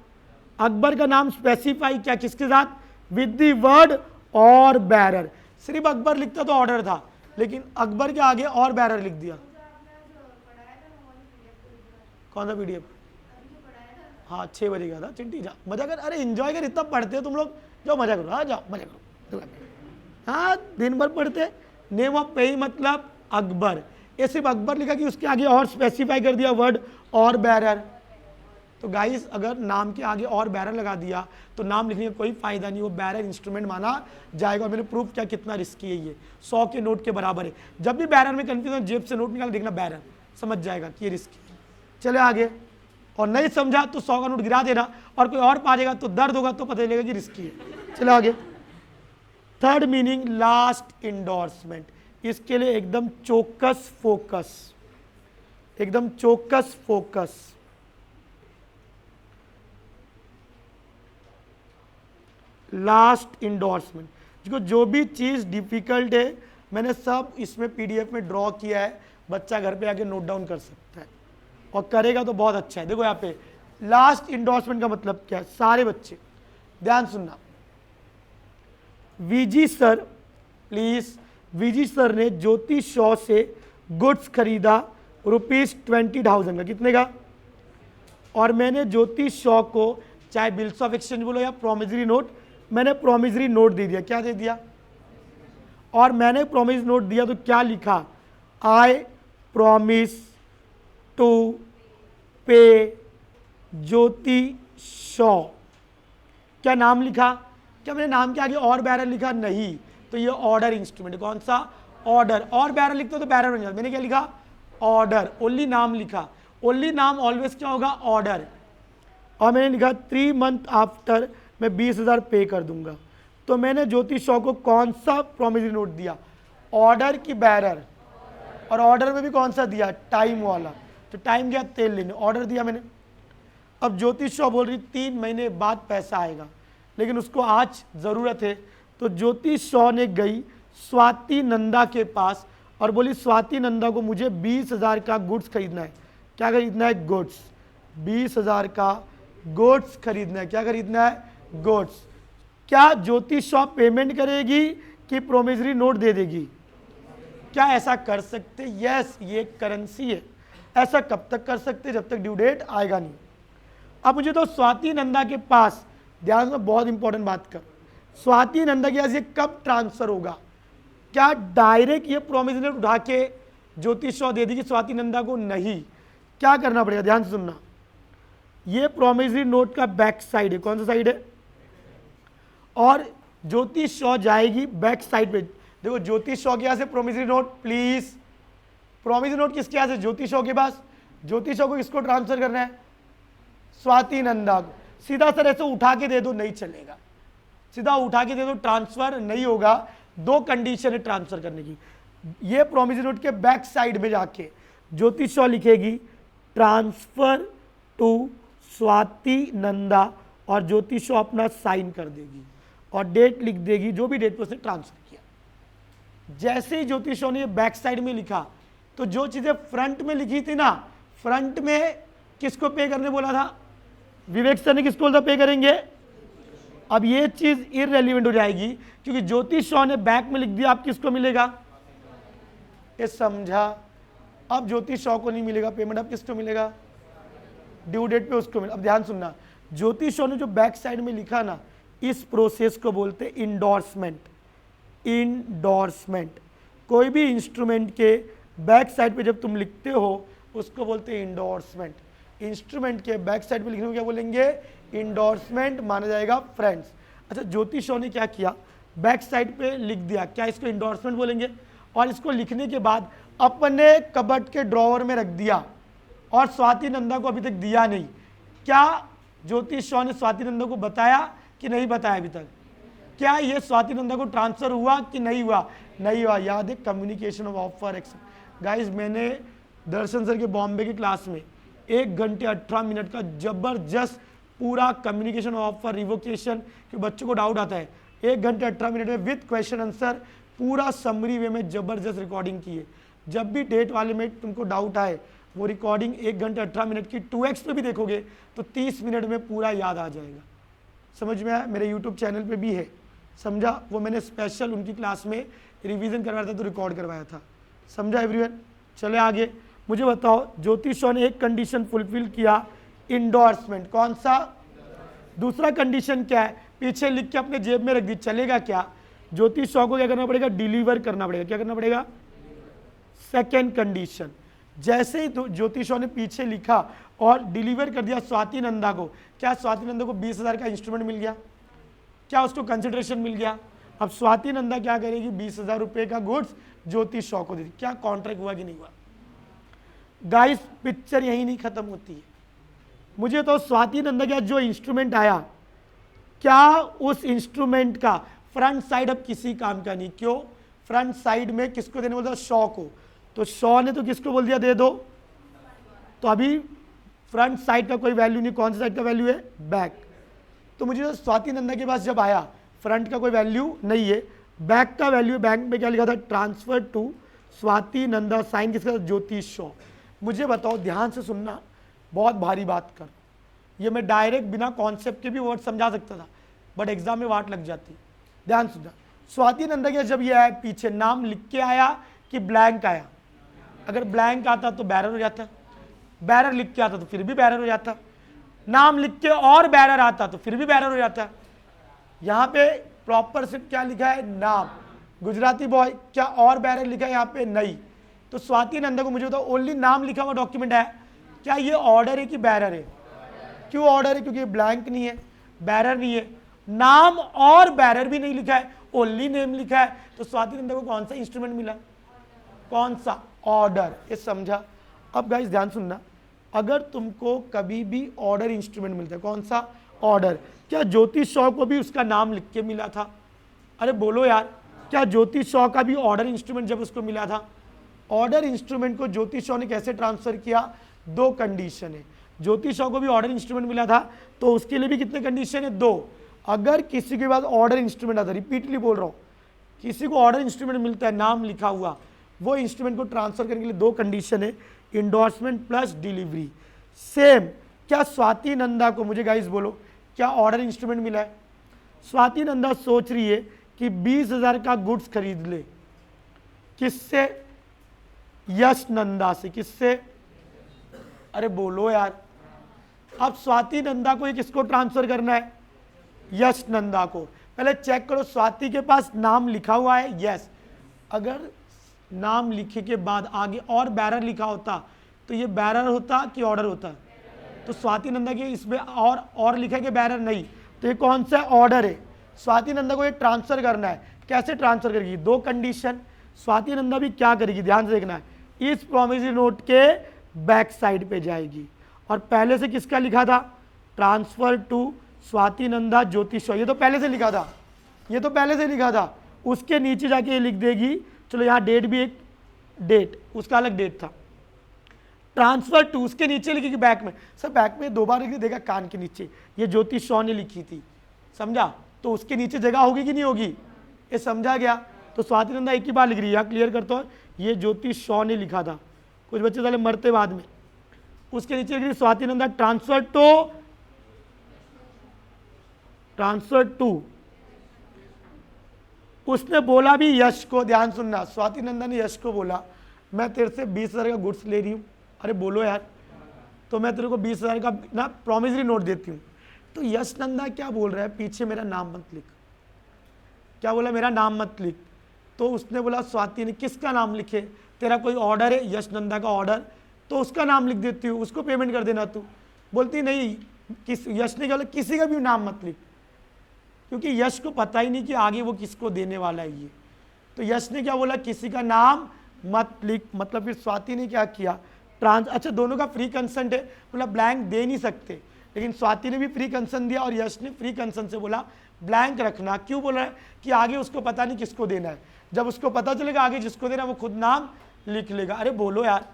अकबर का नाम स्पेसिफाई क्या किसके साथ? विद द वर्ड और बैरर। सिर्फ अकबर लिखता तो ऑर्डर था, लेकिन अकबर के आगे और बैरर लिख दिया। कौन सा पीडीएफ? हाँ 6 बजे गया था। चिंटी जा मजा कर, अरे एंजॉय कर, इतना पढ़ते हो तुम लोग, जाओ मजा करो। हाँ जाओ मजा करो। हाँ दिन भर पढ़ते। नेम ऑफ पेई मतलब अकबर, ये सिर्फ अकबर लिखा कि उसके आगे और स्पेसिफाई कर दिया वर्ड और बैरर। तो गाइस अगर नाम के आगे और बैरर लगा दिया तो नाम लिखने का कोई फायदा नहीं, वो बैरर इंस्ट्रूमेंट माना जाएगा। और मैंने प्रूफ किया कितना रिस्की है ये, 100 के नोट के बराबर है। जब भी बैरर में कंफ्यूजन, जेब से नोट निकाल देखना बैरर, समझ जाएगा कि ये रिस्की है। चले आगे, और नहीं समझा तो 100 का नोट गिरा देना, और कोई और पा जाएगा तो दर्द होगा तो पता चलेगा कि रिस्की है। चलो आगे, थर्ड मीनिंग लास्ट इंडोर्समेंट। इसके लिए एकदम चौकस फोकस, एकदम चौकस फोकस। लास्ट इंडोर्समेंट, देखो जो भी चीज डिफिकल्ट है मैंने सब इसमें पीडीएफ में ड्रॉ किया है, बच्चा घर पे आके नोट डाउन कर सकता है, और करेगा तो बहुत अच्छा है। देखो यहाँ पे लास्ट इंडोर्समेंट का मतलब क्या है, सारे बच्चे ध्यान सुनना। VG sir, please, VG sir ने ज्योति शॉ से गुड्स खरीदा ₹20,000 का, कितने का? और मैंने ज्योति शॉ को चाहे बिल्स ऑफ एक्सचेंज बोलो या प्रोमिसरी नोट, मैंने प्रोमिसरी नोट दे दिया। क्या दे दिया? और मैंने प्रोमिस नोट दिया तो क्या लिखा? आई प्रॉमिस टू पे ज्योति शॉ। क्या नाम लिखा? क्या मैंने नाम के आगे और बैरर लिखा? नहीं। तो ये ऑर्डर इंस्ट्रूमेंट, कौन सा? ऑर्डर। और बैरर लिखते तो बैरर बन जाता। मैंने क्या लिखा? ऑर्डर। ओनली नाम लिखा, ओनली नाम ऑलवेज क्या होगा? ऑर्डर। और मैंने लिखा 3 मंथ आफ्टर मैं 20,000 पे कर दूंगा। तो मैंने ज्योति शॉ को कौन सा प्रोमिसरी नोट दिया? ऑर्डर की बैरर। और ऑर्डर में भी कौन सा दिया? टाइम वाला। तो टाइम गया तेल लेने, ऑर्डर दिया मैंने। अब ज्योति शॉ बोल रही 3 महीने बाद पैसा आएगा, लेकिन उसको आज ज़रूरत है। तो ज्योति शॉ ने गई स्वाति नंदा के पास और बोली स्वाति नंदा को मुझे 20,000 का गुड्स खरीदना है। क्या खरीदना है? गुड्स। 20,000 का गुड्स खरीदना है। क्या खरीदना है? गुड्स। क्या ज्योति शॉ पेमेंट करेगी कि प्रोमिसरी नोट दे देगी? क्या ऐसा कर सकते? यस, ये करेंसी है। ऐसा कब तक कर सकते? जब तक ड्यू डेट आएगा नहीं। अब मुझे तो स्वाति नंदा के पास, ध्यान से बहुत इंपॉर्टेंट बात कर, स्वाति नंदा के पास ये कब ट्रांसफर होगा? क्या डायरेक्ट ये प्रोमिसरी नोट उठा के ज्योति शॉ दे देगी स्वाति नंदा को? नहीं। क्या करना पड़ेगा? ध्यान से सुनना। ये प्रोमिसरी नोट का बैक साइड है। कौन सा साइड है? और ज्योति शॉ जाएगी बैक साइड पे। देखो ज्योति शॉ के यहाँ से promissory note, please, promissory note किसके यहाँ से? ज्योति शॉ के पास। ज्योति शॉ को किसको ट्रांसफर करना है? स्वाति नंदा को। सीधा सर ऐसे उठा के दे दो, नहीं चलेगा। सीधा उठा के दे दो, ट्रांसफर नहीं होगा। 2 कंडीशन है ट्रांसफर करने की। ये प्रोमिसरी नोट के बैक साइड में जाके ज्योति शॉ लिखेगी ट्रांसफर टू स्वाति नंदा, और ज्योति शॉ अपना साइन कर देगी और डेट लिख देगी, जो भी डेट पर उसने ट्रांसफर किया। जैसे ही ज्योति शॉ ने ये बैक साइड में लिखा, तो जो चीजें फ्रंट में लिखी थी ना, फ्रंट में किसको पे करने बोला था? विवेक सर ने किसको बोला था पे करेंगे? अब ये चीज इररेलेवेंट हो जाएगी, क्योंकि ज्योति शॉ ने बैक में लिख दिया। आप किसको मिलेगा? ये समझा? अब ज्योति शॉ को नहीं मिलेगा पेमेंट, अब किसको मिलेगा? ड्यू डेट पे उसको मिलेगा। अब ध्यान सुनना, ज्योति शॉ ने जो बैक साइड में लिखा ना, इस प्रोसेस को बोलते इंडोर्समेंट। इंडोर्समेंट। कोई भी इंस्ट्रूमेंट के बैक साइड पे जब तुम लिखते हो उसको बोलते हैं इंडोर्समेंट। इंस्ट्रूमेंट के बैक साइड पे लिखने को क्या बोलेंगे? इंडोर्समेंट माना जाएगा फ्रेंड्स। अच्छा, ज्योति शॉ ने क्या किया? बैक साइड पे लिख दिया, क्या इसको इंडोर्समेंट बोलेंगे? और इसको लिखने के बाद अपने कबर्ड के ड्रॉवर में रख दिया, और स्वाति नंदा को अभी तक दिया नहीं। क्या ज्योति शॉ ने स्वाति नंदा को बताया कि नहीं बताया अभी तक? क्या ये स्वाति नंदा को ट्रांसफर हुआ कि नहीं हुआ? नहीं हुआ। याद है communication of offer accept. Guys मैंने दर्शन सर के बॉम्बे की क्लास में 1 घंटे 18 मिनट का जबरदस्त पूरा कम्युनिकेशन ऑफ ऑफर रिवोकेशन के बच्चों को डाउट आता है, 1 घंटे 18 मिनट में विद क्वेश्चन आंसर पूरा समरी वे में ज़बरदस्त रिकॉर्डिंग की है। जब भी डेट वाले में तुमको डाउट आए, वो रिकॉर्डिंग 1 घंटे 18 मिनट की 2x पे भी देखोगे तो 30 मिनट में पूरा याद आ जाएगा। समझ में आया? मेरे यूट्यूब चैनल पे भी है, समझा? वो मैंने स्पेशल उनकी क्लास में रिवीजन करवाया था तो रिकॉर्ड करवाया था। समझा एवरीवन? चले आगे। मुझे बताओ, ज्योति शॉ ने एक कंडीशन फुलफिल किया, इंडोर्समेंट। कौन सा? दूसरा कंडीशन क्या है? पीछे लिख के अपने जेब में रख दी, चलेगा क्या? ज्योति शॉ को क्या करना पड़ेगा? डिलीवर करना पड़ेगा। क्या करना पड़ेगा? Second condition. जैसे ही ज्योति शॉ ने पीछे लिखा और डिलीवर कर दिया स्वाति नंदा को, क्या स्वाति नंदा को 20,000 का इंस्ट्रूमेंट मिल गया? क्या उसको कंसिडरेशन मिल गया? अब स्वाति नंदा क्या करेगी? 20,000 रुपए का गुड्स ज्योति शॉ को दे दी। क्या कॉन्ट्रैक्ट हुआ कि नहीं हुआ? गाइस, पिक्चर यही नहीं खत्म होती है। मुझे तो स्वाति नंदा का जो इंस्ट्रूमेंट आया, क्या उस इंस्ट्रूमेंट का फ्रंट साइड अब किसी काम का नहीं? क्यों? फ्रंट साइड में किसको देने बोलता? शॉ को। तो शॉ ने तो किसको बोल दिया दे दो, तो अभी फ्रंट साइड का कोई वैल्यू नहीं। कौन सी साइड का वैल्यू है? बैक। तो मुझे तो स्वाति नंदा के पास जब आया, फ्रंट का कोई वैल्यू नहीं है, बैक का वैल्यू है। बैंक में क्या लिखा था? Transfer to Swati Nanda, sign किसका था? ज्योति शॉ। मुझे बताओ, ध्यान से सुनना, बहुत भारी बात कर, ये मैं डायरेक्ट बिना कॉन्सेप्ट के भी वर्ड समझा सकता था, बट एग्जाम में वाट लग जाती। ध्यान सुनना, स्वाति नंदा के जब ये आया, पीछे नाम लिख के आया कि ब्लैंक आया? अगर ब्लैंक आता तो बैरर हो जाता, बैरर लिख के आता तो फिर भी बैरर हो जाता, नाम लिख के और बैरर आता तो फिर भी बैरर हो जाता। यहाँ पे प्रॉपर से क्या लिखा है? नाम। गुजराती बॉय, क्या और बैरर लिखा है यहाँ पे? नहीं। तो स्वाति नंदा को मुझे बताओ, ओनली नाम लिखा हुआ डॉक्यूमेंट है, क्या ये ऑर्डर है कि बैरर है? क्यों ऑर्डर है? क्योंकि ब्लैंक नहीं है, बैरर नहीं है, नाम और बैरर भी नहीं लिखा है, ओनली नेम लिखा है। तो स्वाति नंदा को कौन सा इंस्ट्रूमेंट मिला? कौन सा? ऑर्डर। ये समझा? अब गाइस ध्यान सुनना, अगर तुमको कभी भी ऑर्डर इंस्ट्रूमेंट मिलता है, कौन सा? ऑर्डर। क्या ज्योति शॉ को भी उसका नाम लिख के मिला था? अरे बोलो यार, क्या ज्योति शॉ का भी ऑर्डर इंस्ट्रूमेंट जब उसको मिला था? ऑर्डर इंस्ट्रूमेंट को ज्योति शॉ ने कैसे ट्रांसफर किया? 2 कंडीशन है। ज्योति शॉ को भी ऑर्डर इंस्ट्रूमेंट मिला था, तो उसके लिए भी कितने कंडीशन है? 2। अगर किसी के पास ऑर्डर इंस्ट्रूमेंट आता, रिपीटली बोल रहा हूं, किसी को ऑर्डर इंस्ट्रूमेंट मिलता है नाम लिखा हुआ, वो इंस्ट्रूमेंट को ट्रांसफर करने के लिए 2 कंडीशन है, इंडोर्समेंट प्लस डिलीवरी। सेम, क्या स्वाति नंदा को, मुझे गाइस बोलो, क्या ऑर्डर इंस्ट्रूमेंट मिला है? स्वाति नंदा सोच रही है कि 20,000 का गुड्स खरीद ले। किससे? यश नंदा से। किससे? अरे बोलो यार। अब स्वाति नंदा को ये किसको ट्रांसफर करना है? यश नंदा को। पहले चेक करो, स्वाति के पास नाम लिखा हुआ है? यस। अगर नाम लिखे के बाद आगे और बैरर लिखा होता तो ये बैरर होता कि ऑर्डर होता? तो स्वाति नंदा के इसमें और लिखा है कि बैरर नहीं, तो ये कौन सा ऑर्डर है? स्वाति नंदा को ये ट्रांसफर करना है। कैसे ट्रांसफर करेगी? 2 कंडीशन। स्वाति नंदा भी क्या करेगी? ध्यान से देखना है, इस प्रोमिसरी नोट के बैक साइड पे जाएगी और पहले से किसका लिखा था? ट्रांसफर टू स्वाति नंदा ज्योति शॉ। ये तो पहले से लिखा था, ये तो पहले से लिखा था। उसके नीचे जाके ये लिख देगी, चलो यहाँ डेट भी एक डेट, उसका अलग डेट था। ट्रांसफर टू, उसके नीचे लिखेगी बैक में। सर बैक में 2 बार लिख देगा, कान के नीचे, ये ज्योति शॉ ने लिखी थी, समझा? तो उसके नीचे जगह होगी कि नहीं होगी? ये समझा गया? तो स्वाति नंदा एक ही बार लिख रही है, यहाँ क्लियर करता हूँ, ये ज्योति शॉ ने लिखा था, कुछ बच्चे साले मरते बाद में। उसके नीचे लिख रही स्वाति नंदा ट्रांसफर टू, उसने बोला भी यश को। ध्यान सुनना, स्वाति नंदा ने यश को बोला, मैं तेरे से 20,000 का गुड्स ले रही हूँ। अरे बोलो यार, तो मैं तेरे को 20,000 का ना प्रॉमिसरी नोट देती हूँ। तो यश नंदा क्या बोल रहा है? पीछे मेरा नाम मत लिख। क्या बोला? मेरा नाम मत लिख। तो उसने बोला, स्वाति ने, किसका नाम लिखे? तेरा कोई ऑर्डर है यश नंदा का ऑर्डर, तो उसका नाम लिख देती हूँ, उसको पेमेंट कर देना तू। बोलती नहीं, यश ने क्या बोला? किसी का भी नाम मत लिख, क्योंकि यश को पता ही नहीं कि आगे वो किसको देने वाला है ये। तो यश ने क्या बोला? किसी का नाम मत लिख। मतलब फिर स्वाति ने क्या किया? अच्छा, दोनों का फ्री कंसेंट है, मतलब ब्लैंक दे नहीं सकते, लेकिन स्वाति ने भी फ्री कंसेंट दिया और यश ने फ्री कंसेंट से बोला ब्लैंक रखना। क्यों बोला है? कि आगे उसको पता नहीं किसको देना है, जब उसको पता चलेगा आगे जिसको देना है वो खुद नाम लिख लेगा। अरे बोलो यार।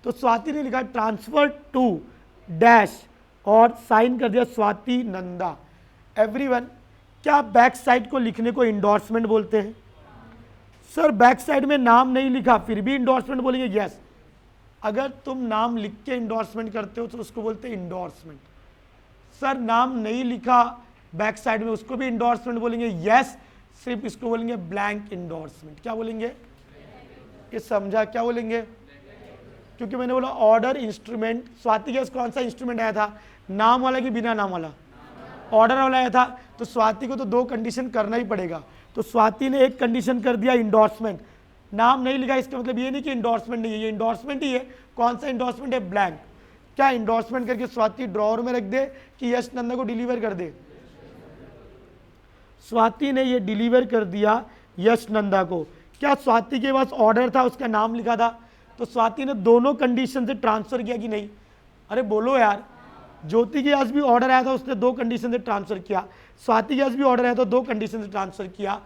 तो स्वाति ने लिखा ट्रांसफर टू डैश और साइन कर दिया स्वाति नंदा। एवरीवन, क्या बैक साइड को लिखने को इंडोर्समेंट बोलते हैं? सर बैक साइड में नाम नहीं लिखा फिर भी इंडोर्समेंट बोलेंगे? यस, अगर तुम नाम लिख के इंडोर्समेंट करते हो तो उसको बोलते हैं इंडोर्समेंट। सर नाम नहीं लिखा बैक साइड में, उसको भी इंडोर्समेंट बोलेंगे? यस, सिर्फ इसको बोलेंगे ब्लैंक इंडोर्समेंट। क्या बोलेंगे? ये समझा? क्या बोलेंगे? क्योंकि मैंने बोला ऑर्डर इंस्ट्रूमेंट। स्वाति के पास कौन सा इंस्ट्रूमेंट आया था, नाम वाला कि बिना नाम वाला? ऑर्डर वाला आया था, तो स्वाति को तो दो कंडीशन करना ही पड़ेगा। तो स्वाति ने एक कंडीशन कर दिया इंडोर्समेंट, नाम नहीं लिखा, इसका मतलब ये नहीं कि इंडोर्समेंट नहीं है, ये इंडोर्समेंट ही है। कौन सा इंडोर्समेंट है? ब्लैंक। क्या इंडोर्समेंट करके स्वाति ड्रॉअर में रख दे कि यश नंदा को डिलीवर कर दे? स्वाति ने ये डिलीवर कर दिया यश नंदा को। क्या स्वाति के पास ऑर्डर था, उसका नाम लिखा था, तो स्वाति ने दोनों कंडीशन से ट्रांसफर किया कि नहीं? अरे बोलो यार। ज्योति के पास भी ऑर्डर आया था, उसने दो कंडीशन से ट्रांसफर किया। स्वाति के पास भी ऑर्डर आया था, दो कंडीशन से ट्रांसफर किया।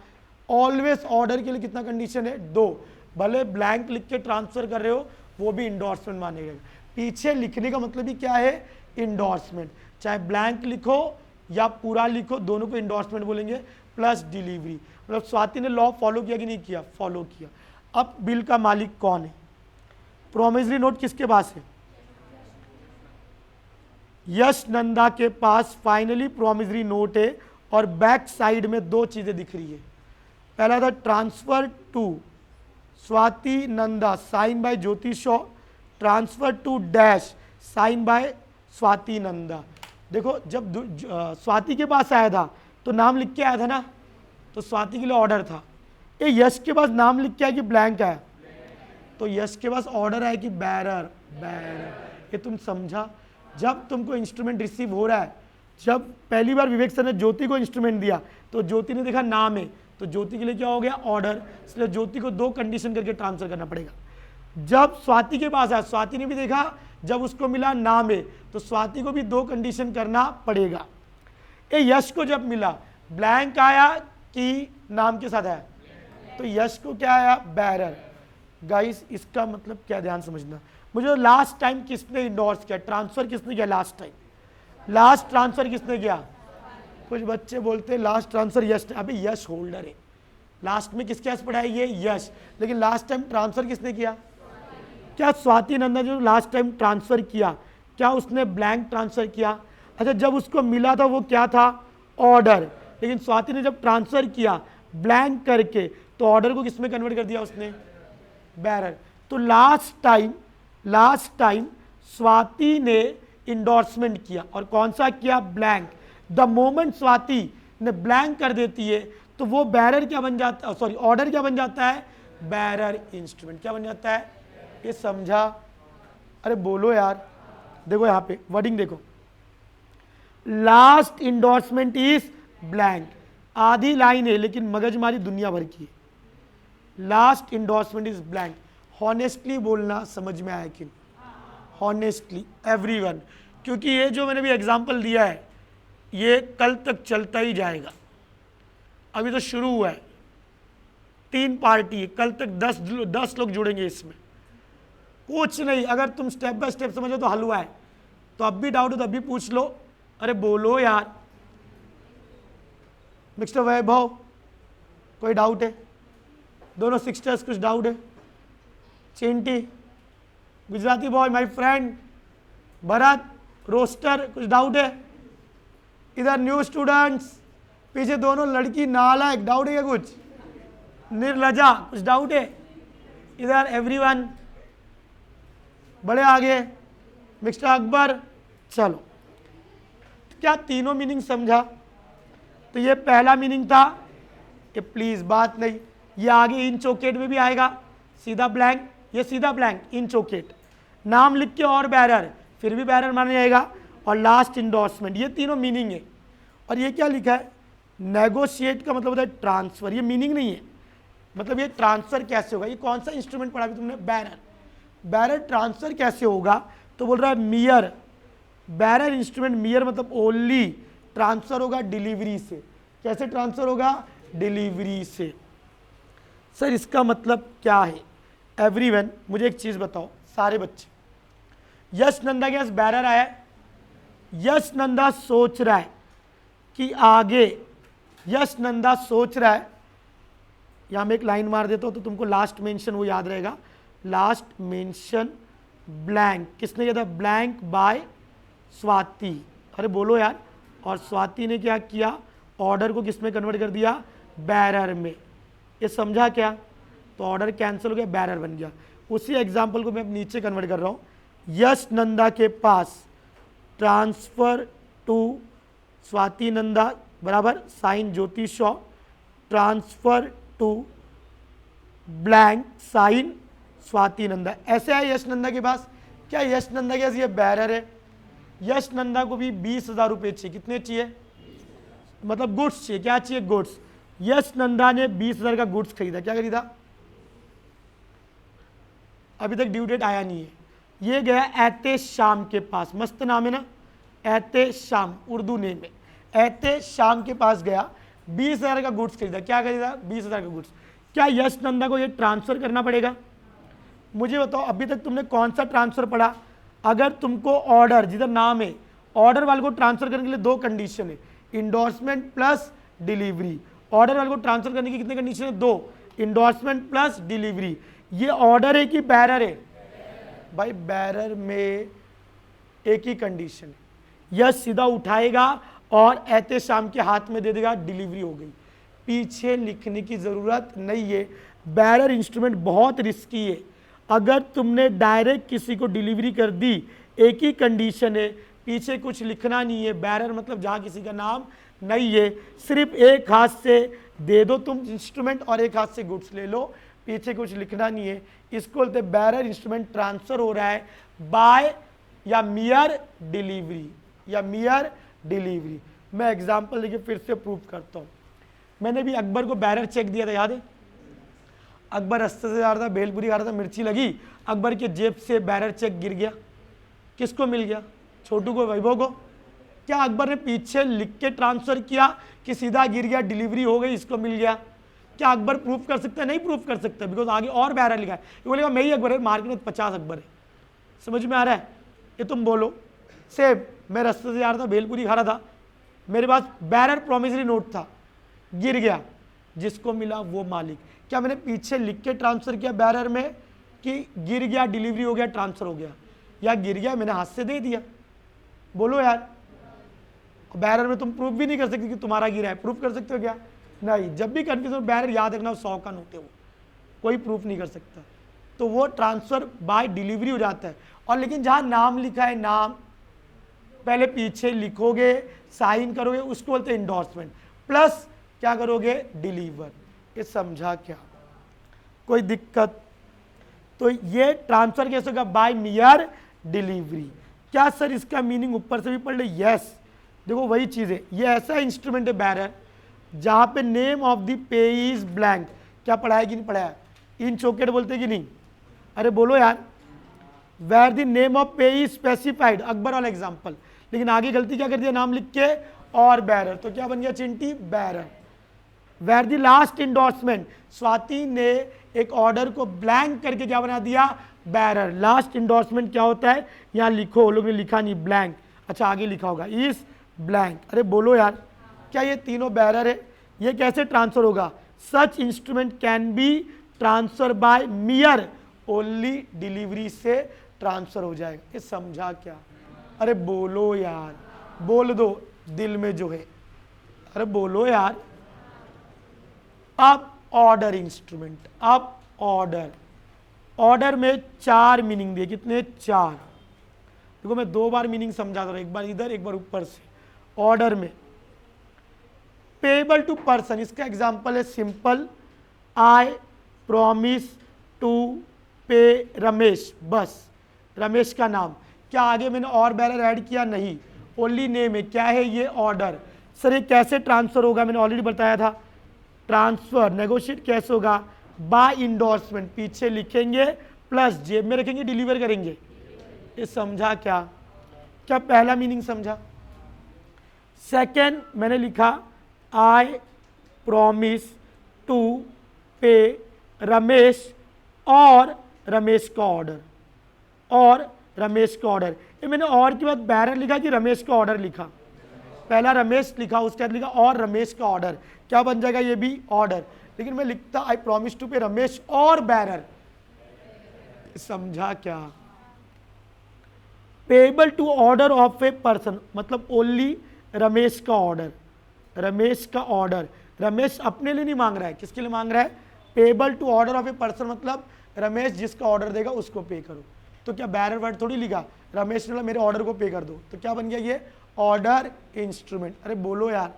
ऑलवेज ऑर्डर के लिए कितना कंडीशन है? दो। भले ब्लैंक लिख के ट्रांसफर कर रहे हो वो भी इंडोर्समेंट मानेगा। पीछे लिखने का मतलब ही क्या है? इंडोर्समेंट। चाहे ब्लैंक लिखो या पूरा लिखो, दोनों को इंडोर्समेंट बोलेंगे। प्लस डिलीवरी, मतलब स्वाति ने लॉ फॉलो किया कि नहीं किया? फॉलो किया। अब बिल का मालिक कौन है? प्रोमिसरी नोट किसके पास है? यश नंदा के पास फाइनली प्रोमिसरी नोट है और बैक साइड में दो चीजें दिख रही है। पहला था transfer to Swati Nanda sign by Jyoti Shaw, transfer to dash sign by Swati Nanda. देखो जब स्वाति के पास आया था तो नाम लिख के आया था ना, तो स्वाति के लिए ऑर्डर था। ये यश के पास नाम लिख के आया कि ब्लैंक आया? तो यश के पास ऑर्डर आया कि बैरर बैरर। ये तुम समझा? जब तुमको इंस्ट्रूमेंट रिसीव हो रहा है, जब पहली बार विवेक सर ने ज्योति को इंस्ट्रूमेंट दिया तो ज्योति ने देखा नाम है, तो ज्योति के लिए क्या हो गया? ऑर्डर। इसलिए ज्योति को दो कंडीशन करके ट्रांसफर करना पड़ेगा। जब स्वाति के पास आया, स्वाति ने भी देखा, जब उसको मिला नाम है, तो स्वाति को भी दो कंडीशन करना पड़ेगा। ये यश को जब मिला, ब्लैंक आया कि नाम के साथ आया? तो यश को क्या आया? बैरर। गाइस इसका मतलब क्या, ध्यान समझना। मुझे लास्ट टाइम किसने इंडोर्स किया, ट्रांसफर किसने किया लास्ट टाइम? लास्ट ट्रांसफर किसने किया? कुछ बच्चे बोलते हैं लास्ट ट्रांसफर यश। अभी यश होल्डर है, लास्ट में किसके पास पड़ा है? ये यश। लेकिन लास्ट टाइम ट्रांसफर किसने किया? क्या स्वाति नंदा जो लास्ट टाइम ट्रांसफर किया, क्या उसने ब्लैंक ट्रांसफर किया? अच्छा, जब उसको मिला था वो क्या था? ऑर्डर। लेकिन स्वाति ने जब ट्रांसफर किया ब्लैंक करके, तो ऑर्डर को किसमें कन्वर्ट कर दिया उसने? बैरर। तो लास्ट टाइम स्वाति ने इंडोर्समेंट किया, और कौन सा किया? ब्लैंक। द मोमेंट स्वाति ने ब्लैंक कर देती है तो वो बैरर क्या बन जाता है? सॉरी, ऑर्डर क्या बन जाता है? Bearer instrument. क्या बन जाता है? ये समझा? अरे बोलो यार। देखो यहाँ पे वर्डिंग देखो, लास्ट इंडोर्समेंट इज ब्लैंक। आधी लाइन है लेकिन मगजमारी दुनिया भर की है। Last endorsement is blank. Honestly बोलना समझ में आया कि? हॉनेस्टली एवरीवन, क्योंकि ये जो मैंने भी एग्जांपल दिया है ये कल तक चलता ही जाएगा। अभी तो शुरू हुआ है, 3 पार्टी है, कल तक 10 लोग जुड़ेंगे इसमें। कुछ नहीं, अगर तुम स्टेप बाय स्टेप समझो तो हलवा है। तो अब भी डाउट हो तो अभी पूछ लो। अरे बोलो यार। मिस्टर वैभव, कोई डाउट है? दोनों सिस्टर्स कुछ डाउट है? Chinti, Gujarati boy my friend, Bharat, roster, कुछ डाउट है? इधर न्यू स्टूडेंट्स, पीछे दोनों लड़की नालायक, डाउट है क्या कुछ? निर्लजा, कुछ डाउट है? इधर एवरीवन, बड़े आगे, मिस्टर अकबर। चलो, क्या तीनों मीनिंग समझा? तो ये पहला मीनिंग था, ये प्लीज बात नहीं, ये आगे इन चोकेट में भी आएगा, सीधा ब्लैंक, ये सीधा ब्लैंक, इन चोकेट, नाम लिख के और बैरर, फिर भी बैरर माना जाएगा, और लास्ट इंडोर्समेंट। ये तीनों मीनिंग है। और ये क्या लिखा है? नेगोशिएट का मतलब होता है ट्रांसफर। ये मीनिंग नहीं है, मतलब ये ट्रांसफर कैसे होगा? ये कौन सा इंस्ट्रूमेंट पढ़ा अभी तुमने? बैरर। बैरर ट्रांसफर कैसे होगा? तो बोल रहा है मियर। बैरर इंस्ट्रूमेंट मियर मतलब ओनली ट्रांसफर होगा डिलीवरी से। कैसे ट्रांसफर होगा? डिलीवरी से। सर इसका मतलब क्या है? एवरीवन मुझे एक चीज बताओ, सारे बच्चे, यश नंदा के पास बैरर आया है। यश नंदा सोच रहा है कि आगे, यश नंदा सोच रहा है यहाँ मैं एक लाइन मार देता हूँ तो तुमको लास्ट मेंशन वो याद रहेगा, लास्ट मेंशन ब्लैंक, किसने किया था? Blank by Swati. अरे बोलो यार, और स्वाति ने क्या किया? ऑर्डर को किस में कन्वर्ट कर दिया? बैरर में। ये समझा क्या? तो ऑर्डर कैंसिल हो गया, बैरर बन गया। उसी एग्जाम्पल को मैं अब नीचे कन्वर्ट कर रहा हूँ। यश नंदा के पास ट्रांसफर टू स्वाति नंदा बराबर sign Jyoti Shaw, transfer to blank sign Swati Nanda. ऐसे है यश नंदा के पास। क्या यश नंदा के पास ये बैरर है? यश नंदा को भी 20,000 रुपये चाहिए। कितने चाहिए? मतलब गुड्स चाहिए। क्या चाहिए? गुड्स। यश नंदा ने 20,000 का गुड्स खरीदा। क्या खरीदा? अभी तक ड्यू डेट आया नहीं है। ये गया एते शाम के पास, मस्त नाम है ना, एते शाम, उर्दू नेम है। एते शाम के पास गया, 20,000 का गुड्स खरीदा। क्या खरीदा? 20,000 का गुड्स। क्या यश नंदा को ये ट्रांसफर करना पड़ेगा? मुझे बताओ, अभी तक तुमने कौन सा ट्रांसफर पढ़ा? अगर तुमको ऑर्डर, जिधर नाम है, ऑर्डर वाले को ट्रांसफर करने के लिए 2 कंडीशन है, इंडोर्समेंट प्लस डिलीवरी। ऑर्डर वाले को ट्रांसफर करने की कितने कंडीशन है? 2, इंडोर्समेंट प्लस डिलीवरी। ये ऑर्डर है कि बैरर है? भाई बैरर में एक ही कंडीशन है, यह सीधा उठाएगा और एते शाम के हाथ में दे देगा, डिलीवरी हो गई। पीछे लिखने की जरूरत नहीं है। बैरर इंस्ट्रूमेंट बहुत रिस्की है। अगर तुमने डायरेक्ट किसी को डिलीवरी कर दी, एक ही कंडीशन है, पीछे कुछ लिखना नहीं है। बैरर मतलब जहां किसी का नाम नहीं है, सिर्फ एक हाथ से दे दो तुम इंस्ट्रूमेंट और एक हाथ से गुड्स ले लो, पीछे कुछ लिखना नहीं है। इसको बोलते बैरर इंस्ट्रूमेंट ट्रांसफर हो रहा है बाय या मियर डिलीवरी, या मियर डिलीवरी। मैं एग्जांपल लेके फिर से प्रूव करता हूं। मैंने भी अकबर को बैरर चेक दिया था, याद है? अकबर रास्ते से जा रहा था, भेलपुरी खा रहा था, मिर्ची लगी, अकबर के जेब से बैरर चेक गिर गया। किसको मिल गया? छोटू को, वैभव को। क्या अकबर ने पीछे लिख के ट्रांसफर किया कि सीधा गिर गया, डिलीवरी हो गई, इसको मिल गया? क्या अकबर प्रूफ कर सकता है? नहीं प्रूफ कर सकता, बिकॉज आगे और बैरर लिखा है। ये बोलेगा मैं ही अकबर है, मार्केट में 50 अकबर है। समझ में आ रहा है? ये तुम बोलो। सेम, मैं रास्ते से जा रहा था, भेलपुरी खा रहा था, मेरे पास बैरर प्रोमिसरी नोट था, गिर गया, जिसको मिला वो मालिक। क्या मैंने पीछे लिख के ट्रांसफर किया बैरर में कि गिर गया, डिलीवरी हो गया, ट्रांसफर हो गया, या गिर गया मैंने हाथ से दे दिया? बोलो यार। बैरर में तुम प्रूफ भी नहीं कर सकते कि तुम्हारा गिरा है। प्रूफ कर सकते हो क्या? नहीं। जब भी कंफ्यूजन, बैरर याद रखना 100 का नोट है, वो कोई प्रूफ नहीं कर सकता। तो वो ट्रांसफर बाय डिलीवरी हो जाता है। और लेकिन जहां नाम लिखा है, नाम पहले पीछे लिखोगे, साइन करोगे, उसको बोलते हैं इंडोर्समेंट, प्लस क्या करोगे? डिलीवर। ये समझा क्या? कोई दिक्कत? तो ये ट्रांसफर कैसे होगा? By mere delivery. क्या सर इसका मीनिंग ऊपर से भी पढ़ ले? यस। देखो वही चीज है, ये ऐसा इंस्ट्रूमेंट है बैरर जहां पे name of the pay is blank. क्या पढ़ाया कि नहीं पढ़ाया? इन चौकेट बोलते कि नहीं? अरे बोलो यार। वेयर द नेम ऑफ पे इज स्पेसिफाइड, अकबर वाला एग्जांपल। लेकिन आगे गलती क्या कर दिया? नाम लिख के और बैरर, तो क्या बन गया Chinti? Bearer. Where the last endorsement, Swati ने एक ऑर्डर को ब्लैंक करके क्या बना दिया? बैरर। लास्ट इंडोर्समेंट क्या होता है? यहाँ लिखो, लोग ने लिखा नहीं, ब्लैंक। अच्छा आगे लिखा होगा इस ब्लैंक। अरे बोलो यार। क्या ये तीनों बैरर है? ये कैसे ट्रांसफर होगा? Such instrument can be transfer by mere, only delivery से ट्रांसफर हो जाएगा। ये समझा क्या? अरे बोलो यार, बोल दो दिल में जो है। अरे बोलो यार। अब ऑर्डर इंस्ट्रूमेंट, अब ऑर्डर। ऑर्डर में 4 मीनिंग दिए। कितने? 4। देखो मैं 2 बार मीनिंग समझा रहा, एक बार इधर, एक बार ऊपर से। ऑर्डर में पेबल टू पर्सन, इसका एग्जांपल है सिंपल, आई प्रॉमिस टू पे रमेश। बस रमेश का नाम। क्या आगे मैंने और बैरर ऐड किया? नहीं, ओनली नेम है। क्या है ये? ऑर्डर। सर ये कैसे ट्रांसफर होगा? मैंने ऑलरेडी बताया था। ट्रांसफर नेगोशिएट कैसे होगा? बाय इंडोर्समेंट, पीछे लिखेंगे, प्लस जेब में रखेंगे, डिलीवर करेंगे। ये समझा क्या? क्या पहला मीनिंग समझा? सेकेंड मैंने लिखा आई प्रॉमिस टू पे रमेश, और रमेश का ऑर्डर, और रमेश का ऑर्डर। ये मैंने और के बाद बैरर लिखा कि रमेश का ऑर्डर लिखा? पहला रमेश लिखा, उसके बाद लिखा और रमेश का ऑर्डर। क्या बन जाएगा? ये भी ऑर्डर। लेकिन मैं लिखता आई प्रॉमिस टू पे रमेश और बैरर, समझा क्या? Payable to order of a person मतलब ओनली रमेश का ऑर्डर, रमेश का ऑर्डर, रमेश अपने लिए नहीं मांग रहा है, किसके लिए मांग रहा है? Payable to order of a person मतलब रमेश जिसका ऑर्डर देगा उसको पे करो। तो क्या बैरर वर्ड थोड़ी लिखा, रमेश ने बोला मेरे ऑर्डर को पे कर दो, तो क्या बन गया ये? Order instrument. अरे बोलो यार,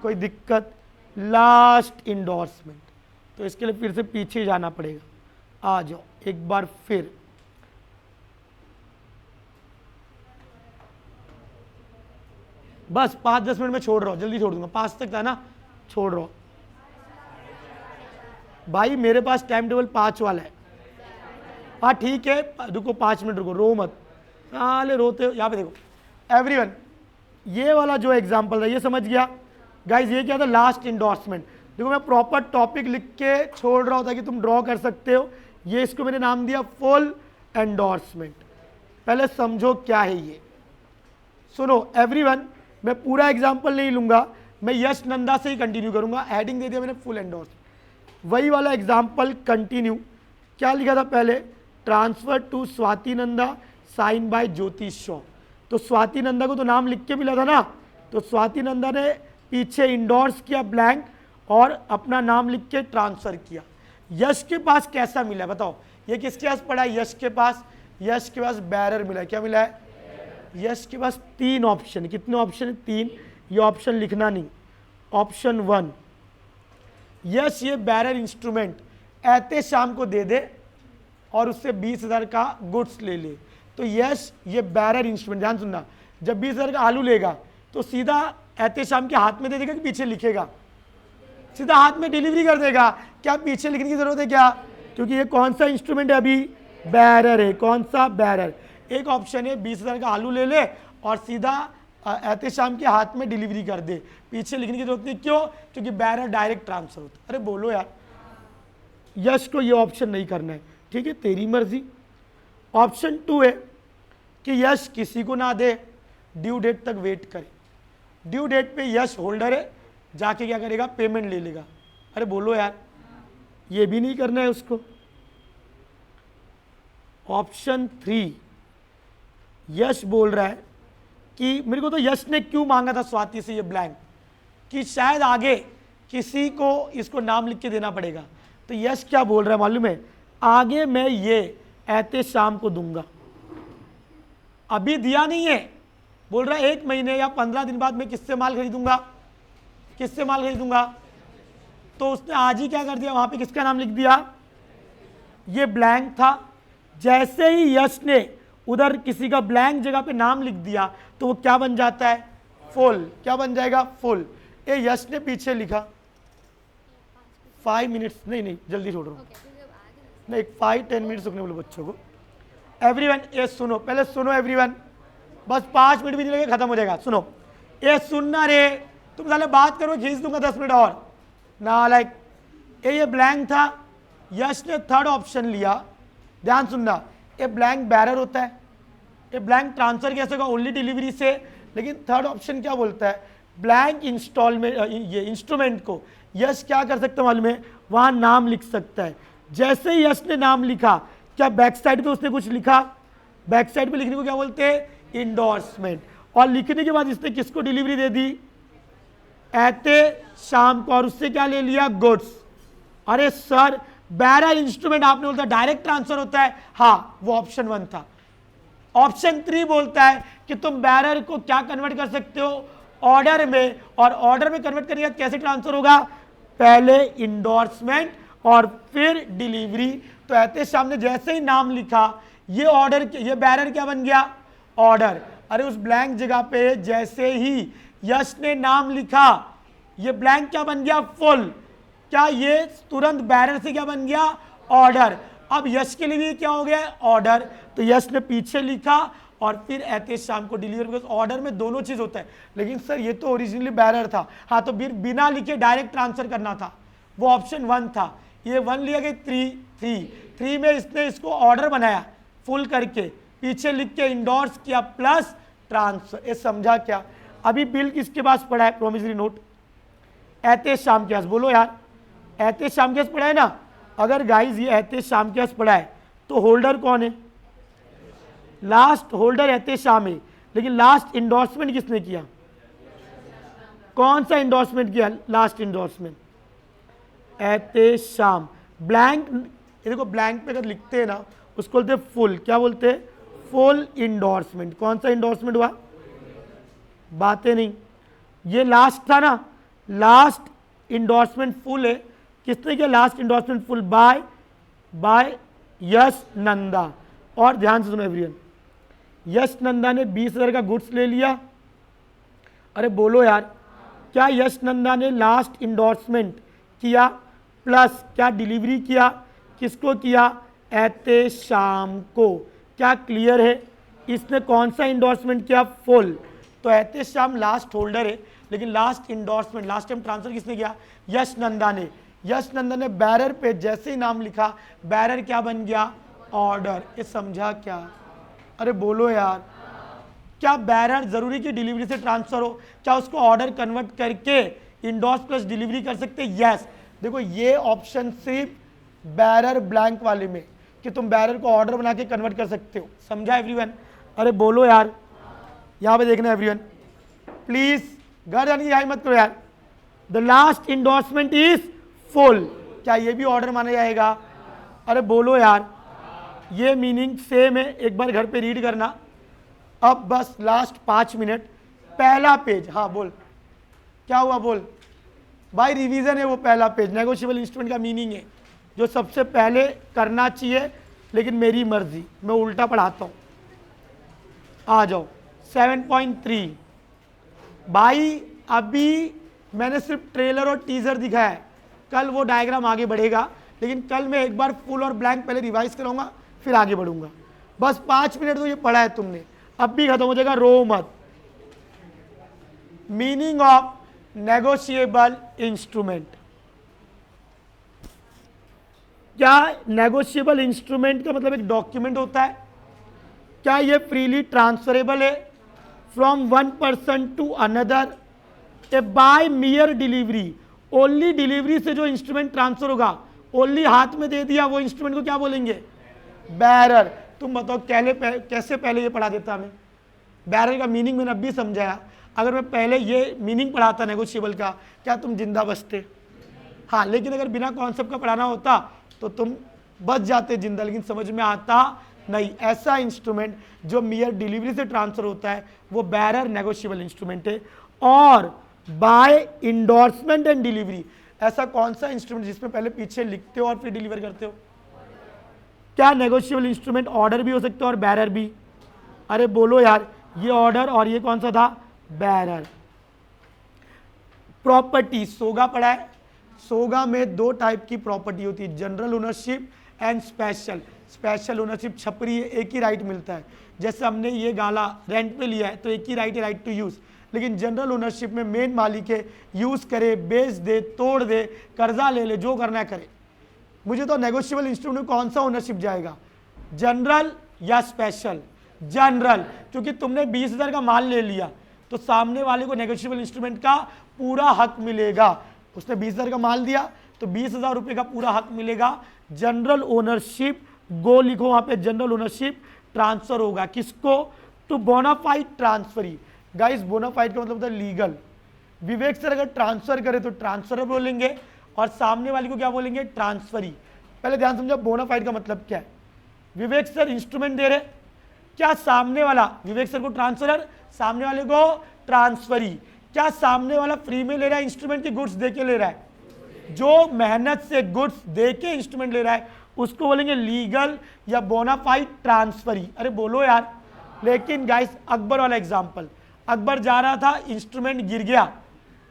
कोई दिक्कत? लास्ट इंडोर्समेंट, तो इसके लिए फिर से पीछे जाना पड़ेगा। आ जाओ एक बार फिर, बस 5-10 मिनट में छोड़ रहा हूँ, जल्दी छोड़ दूंगा, 5 तक था ना, छोड़ रहा हूँ भाई, मेरे पास टाइम टेबल 5 वाला है। हाँ ठीक है, रुको 5 मिनट रुको, रो मत, साले रोते हो। यहाँ पे देखो एवरीवन, ये वाला जो एग्जाम्पल था ये समझ गया गाइज, ये क्या था? Last endorsement. देखो मैं प्रॉपर टॉपिक लिख के छोड़ रहा हूँ ताकि तुम ड्रॉ कर सकते हो। ये इसको मैंने नाम दिया फुल एंडोर्समेंट। पहले समझो क्या है ये, सुनो एवरीवन, मैं पूरा एग्जाम्पल नहीं लूंगा, मैं यश नंदा से ही कंटिन्यू करूंगा। हेडिंग दे दिया मैंने फुल एंडोर्समेंट, वही वाला एग्जाम्पल कंटिन्यू। क्या लिखा था पहले? Transfer to Swati Nanda sign by Jyoti Shaw. तो स्वाति नंदा को तो नाम लिख के मिला था ना, तो स्वाति नंदा ने पीछे इंडोर्स किया ब्लैंक और अपना नाम लिख के ट्रांसफर किया। यश के पास कैसा मिला बताओ? ये किसके पास पड़ा है? यश के पास, यश के पास बैरर मिला है। क्या मिला है? यश के पास 3 ऑप्शन। कितने ऑप्शन है? 3। ये ऑप्शन लिखना नहीं। ऑप्शन 1, यश ये बैरर इंस्ट्रूमेंट ऐते शाम को दे दे और उससे 20,000 का गुड्स ले ले। तो यश ये बैरर इंस्ट्रूमेंट, ध्यान सुनना, जब 20,000 का आलू लेगा तो सीधा ऐते शाम के हाथ में दे देगा कि पीछे लिखेगा? सीधा हाथ में डिलीवरी कर देगा। क्या पीछे लिखने की जरूरत है क्या? क्योंकि ये कौन सा इंस्ट्रूमेंट है? अभी बैरर है। कौन सा? बैरर। एक ऑप्शन है 20,000 का आलू ले ले और सीधा ऐते शाम के हाथ में डिलीवरी कर दे, पीछे लिखने की जरूरत नहीं। क्यों? क्योंकि बैरर डायरेक्ट ट्रांसफर होता है। अरे बोलो यार, यश को ये ऑप्शन नहीं करना है, ठीक है, तेरी मर्जी। ऑप्शन 2 है कि यश किसी को ना दे, ड्यू डेट तक वेट करे। ड्यू डेट पे यश होल्डर है, जाके क्या करेगा? पेमेंट ले लेगा। अरे बोलो यार, ये भी नहीं करना है उसको। ऑप्शन 3, यश बोल रहा है कि मेरे को तो यश ने क्यों मांगा था स्वाति से ये ब्लैंक, कि शायद आगे किसी को इसको नाम लिख के देना पड़ेगा। तो यश क्या बोल रहा है मालूम है? आगे मैं ये ऐते शाम को दूंगा, अभी दिया नहीं है, बोल रहा है 1 महीने या 15 दिन बाद मैं किससे माल खरीदूंगा? किससे माल खरीदूंगा? तो उसने आज ही क्या कर दिया? वहां पे किसका नाम लिख दिया? ये ब्लैंक था। जैसे ही यश ने उधर किसी का ब्लैंक जगह पे नाम लिख दिया तो वो क्या बन जाता है? फुल। क्या बन जाएगा? फुल। ये यश ने पीछे लिखा 5 मिनट्स, नहीं जल्दी छोड़ रहा हूँ, नहीं 5-10 मिनट्स रुकने बोलो बच्चों को। एवरीवन ये सुनो, पहले सुनो एवरीवन, बस 5 मिनट भी नहीं लगे, खत्म हो जाएगा। सुनो, ये सुनना रे, तुम साले बात करो, खींच दूंगा 10 मिनट और ना। लाइक ये ब्लैंक था, यश ने 3rd ऑप्शन लिया। ध्यान सुनना, ये ब्लैंक बैरर होता है, ये ब्लैंक ट्रांसफर कैसे होगा? ओनली डिलीवरी से। लेकिन 3rd ऑप्शन क्या बोलता है? ब्लैंक इंस्टॉलमेंट, ये इंस्ट्रूमेंट को यश क्या कर सकता है मालूम है? वहां नाम लिख सकता है। जैसे ही यश ने नाम लिखा, क्या बैक साइड पे उसने कुछ लिखा? बैक साइड पे लिखने को क्या बोलते हैं? इंडोर्समेंट। और लिखने के बाद इसने किसको डिलीवरी दे दी? ऐते शाम को, और उससे क्या ले लिया? गुड्स। अरे सर, बैरर इंस्ट्रूमेंट आपने बोलता डायरेक्ट ट्रांसफर होता है, हाँ वो ऑप्शन 1 था। ऑप्शन 3 बोलता है कि तुम बैरर को क्या कन्वर्ट कर सकते हो? ऑर्डर में, और ऑर्डर में कन्वर्ट करने के बाद कैसे ट्रांसफर होगा? पहले इंडोर्समेंट और फिर डिलीवरी। तो ऐते शाम ने जैसे ही नाम लिखा, ये ऑर्डर, ये बैरर क्या बन गया? ऑर्डर। अरे उस ब्लैंक जगह पे जैसे ही यश ने नाम लिखा, ये ब्लैंक क्या बन गया? फुल। क्या ये तुरंत बैरर से क्या बन गया? ऑर्डर। अब यश के लिए भी क्या हो गया? ऑर्डर। तो यश ने पीछे लिखा और फिर ऐते शाम को डिलीवर, बिकॉज ऑर्डर में दोनों चीज होता है। लेकिन सर ये तो ओरिजिनली बैरर था। हाँ, तो फिर बिना लिखे डायरेक्ट ट्रांसफर करना था, वो ऑप्शन 1 था। ये 1 लिया गया। 3 में इसने इसको ऑर्डर बनाया फुल करके, पीछे लिख के इंडोर्स किया प्लस ट्रांसफर। ये समझा क्या? अभी बिल किसके पास पड़ा है? प्रोमिसरी नोट ऐते शाम के पास। बोलो यार, एहतेशाम के पास पड़ा है ना। अगर गाइज ये एहतेशाम के पास पड़ा है तो होल्डर कौन है? लास्ट होल्डर एहतेशाम है, लेकिन लास्ट इंडोर्समेंट किसने किया? कौन सा इंडोर्समेंट किया? Last endorsement Ehtesham. ब्लैंक, ये देखो ब्लैंक पे अगर लिखते हैं ना उसको बोलते हैं फुल। क्या बोलते हैं? Full endorsement. कौन सा इंडोर्समेंट हुआ? बातें नहीं, ये लास्ट था ना, लास्ट इंडोर्समेंट फुल है। किसने किया लास्ट इंडोर्समेंट फुल? बाय यश नंदा। और ध्यान से सुनो एवरीवन, यश नंदा ने 20,000 का गुड्स ले लिया। अरे बोलो यार, क्या यश नंदा ने लास्ट इंडोर्समेंट किया प्लस क्या डिलीवरी किया? किसको किया? एहतेशाम को। क्या क्लियर है? इसने कौन सा इंडोर्समेंट किया? फुल। तो एहतेशाम लास्ट होल्डर है, लेकिन last endorsement, last time transfer किसने किया? यश नंदा ने। यश नंदा ने बैरर पे जैसे ही नाम लिखा, बैरर क्या बन गया? ऑर्डर। ये समझा क्या? अरे बोलो यार, क्या बैरर जरूरी कि डिलीवरी से ट्रांसफर हो? क्या उसको ऑर्डर कन्वर्ट करके इंडोर्स प्लस डिलीवरी कर सकते हैं? यस। देखो ये ऑप्शन सिर्फ बैरर ब्लैंक वाले में, कि तुम बैरर को ऑर्डर बना के कन्वर्ट कर सकते हो। समझा एवरीवन? अरे बोलो यार, यहां पे देखना एवरीवन, प्लीज घर जाने की हाई मत करो यार। The last endorsement is full. क्या ये भी ऑर्डर माना जाएगा? अरे बोलो यार, ये मीनिंग सेम है, एक बार घर पे रीड करना। अब बस लास्ट 5 मिनट, पहला पेज। हाँ बोल, क्या हुआ बोल भाई? रिवीजन है वो पहला पेज। नेगोशिएबल इंस्ट्रूमेंट का मीनिंग है जो सबसे पहले करना चाहिए, लेकिन मेरी मर्जी, मैं उल्टा पढ़ाता हूं। आ जाओ 7.3। भाई अभी मैंने सिर्फ ट्रेलर और टीजर दिखाया है, कल वो डायग्राम आगे बढ़ेगा, लेकिन कल मैं एक बार फुल और ब्लैंक पहले रिवाइज कराऊंगा, फिर आगे बढ़ूंगा। बस 5 मिनट तो ये पढ़ा है तुमने, अब भी खत्म हो जाएगा, रो मत। Meaning of negotiable instrument. क्या नेगोशिएबल इंस्ट्रूमेंट का मतलब एक डॉक्यूमेंट होता है? क्या ये फ्रीली ट्रांसफरेबल है from one person to another? A by mere delivery, only delivery से जो इंस्ट्रूमेंट ट्रांसफर होगा, ओनली हाथ में दे दिया, वो इंस्ट्रूमेंट को क्या बोलेंगे? बैरर। तुम बताओ कैसे पहले ये पढ़ा देता हमें? बैरर का मीनिंग मैंने अब भी समझाया। अगर मैं पहले ये मीनिंग पढ़ाता नेगोशिएबल का, क्या तुम जिंदा बचते? हाँ, लेकिन अगर बिना कॉन्सेप्ट का पढ़ाना होता तो तुम बच जाते जिंदा, लेकिन समझ में आता नहीं। ऐसा इंस्ट्रूमेंट जो मियर डिलीवरी से ट्रांसफर होता है वो बैरर नेगोशिएबल इंस्ट्रूमेंट है। और बाय इंडोर्समेंट एंड डिलीवरी, ऐसा कौन सा इंस्ट्रूमेंट जिसमें पहले पीछे लिखते हो और फिर डिलीवर करते हो? क्या नेगोशिएबल इंस्ट्रूमेंट ऑर्डर भी हो सकते हो और बैरर भी? अरे बोलो यार, ये ऑर्डर और ये कौन सा था? बैरर। प्रॉपर्टी, सोगा पढ़ा है। सोगा में 2 टाइप की प्रॉपर्टी होती है, general ownership and special. Special ownership छपरी है, एक ही राइट मिलता है। जैसे हमने ये गाला रेंट पे लिया है तो एक ही राइट है, राइट टू यूज। लेकिन जनरल ओनरशिप में मेन मालिक है, यूज करे, बेच दे, तोड़ दे, कर्जा ले ले, जो करना करे। मुझे तो नेगोशिएबल इंस्ट्रूमेंट में कौन सा ओनरशिप जाएगा, जनरल या स्पेशल? जनरल, क्योंकि तुमने 20,000 का माल ले लिया तो सामने वाले को नेगोशिएबल इंस्ट्रूमेंट का पूरा हक मिलेगा। उसने 20,000 का माल दिया तो 20,000 रुपये का पूरा हक मिलेगा। जनरल ओनरशिप, गो लिखो वहां पे, जनरल ओनरशिप ट्रांसफर होगा किसको? To bona fide transferee. Guys bona fide का मतलब होता है लीगल। विवेक सर अगर ट्रांसफर करे तो ट्रांसफर बोलेंगे और सामने वाले को क्या बोलेंगे? ट्रांसफरी। पहले ध्यान समझो बोनाफाइड का मतलब क्या है। विवेक सर इंस्ट्रूमेंट दे रहे, क्या सामने वाला विवेक सर को ट्रांसफरर, सामने वाले को ट्रांसफरी? क्या सामने वाला फ्री में ले रहा है इंस्ट्रूमेंट की गुड्स दे के ले रहा है? जो मेहनत से गुड्स दे के इंस्ट्रूमेंट ले रहा है उसको बोलेंगे लीगल या बोनाफाइड ट्रांसफरी। अरे बोलो यार। लेकिन गाइस अकबर वाला एग्जांपल, अकबर जा रहा था, इंस्ट्रूमेंट गिर गया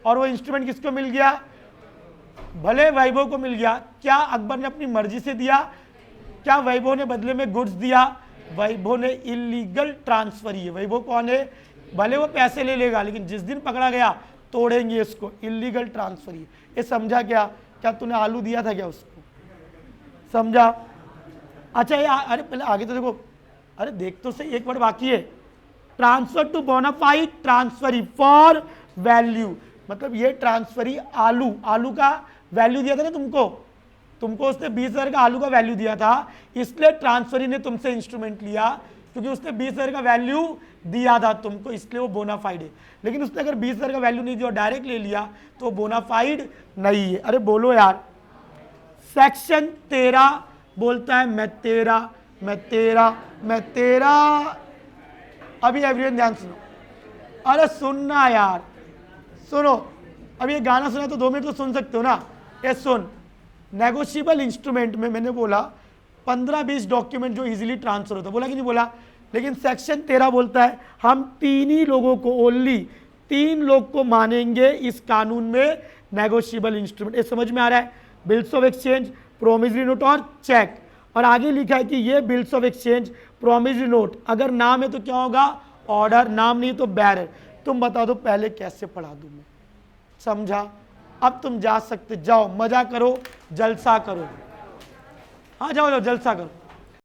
और वो इंस्ट्रूमेंट किसको मिल गया? भले वैभव को मिल गया। क्या अकबर ने अपनी मर्जी से दिया? क्या वैभव ने बदले में गुड्स दिया? वैभव ने इलीगल ट्रांसफरी है। वैभव कौन है? भले वो पैसे ले लेगा, लेकिन जिस दिन पकड़ा गया तोड़ेंगे इसको, इलीगल ट्रांसफरी। ये समझा क्या? क्या तूने आलू दिया था क्या उसको? समझा? अच्छा ये अरे पहले आगे तो देखो, अरे देख तो सही, एक वर्ड बाकी है। Transfer to bona fide transferee for value, मतलब ये ट्रांसफरी आलू, आलू का वैल्यू दिया था ना तुमको उसने 20,000 का आलू का वैल्यू दिया था, इसलिए ट्रांसफरी ने तुमसे इंस्ट्रूमेंट लिया, क्योंकि उसने 20,000 का वैल्यू दिया था तुमको, इसलिए वो बोनाफाइड है। लेकिन उसने अगर 20,000 का वैल्यू नहीं दिया और डायरेक्ट ले लिया तो वो बोनाफाइड नहीं है। अरे बोलो यार। सेक्शन 13 बोलता है मैं तेरा। अभी एवरीवन ध्यान सुनो, अरे सुनना यार, सुनो। अब ये गाना सुना तो 2 मिनट तो सुन सकते हो ना। ये सुन, नेगोशिएबल इंस्ट्रूमेंट में मैंने बोला 15-20 डॉक्यूमेंट जो इजीली ट्रांसफर होता है, बोला कि नहीं बोला। लेकिन सेक्शन 13 बोलता है हम 3 ही लोगों को, ओनली 3 लोग को मानेंगे इस कानून में नेगोशिएबल इंस्ट्रूमेंट। ये समझ में आ रहा है? Bills of exchange, promissory note और चेक। और आगे लिखा है कि ये bills of exchange, promissory note, अगर नाम है तो क्या होगा? ऑर्डर, नाम नहीं तो बैरर। तुम बता दो पहले कैसे पढ़ा दूं मैं? समझा? अब तुम जा सकते, जाओ मजा करो, जलसा करो। हाँ जाओ जलसा करो।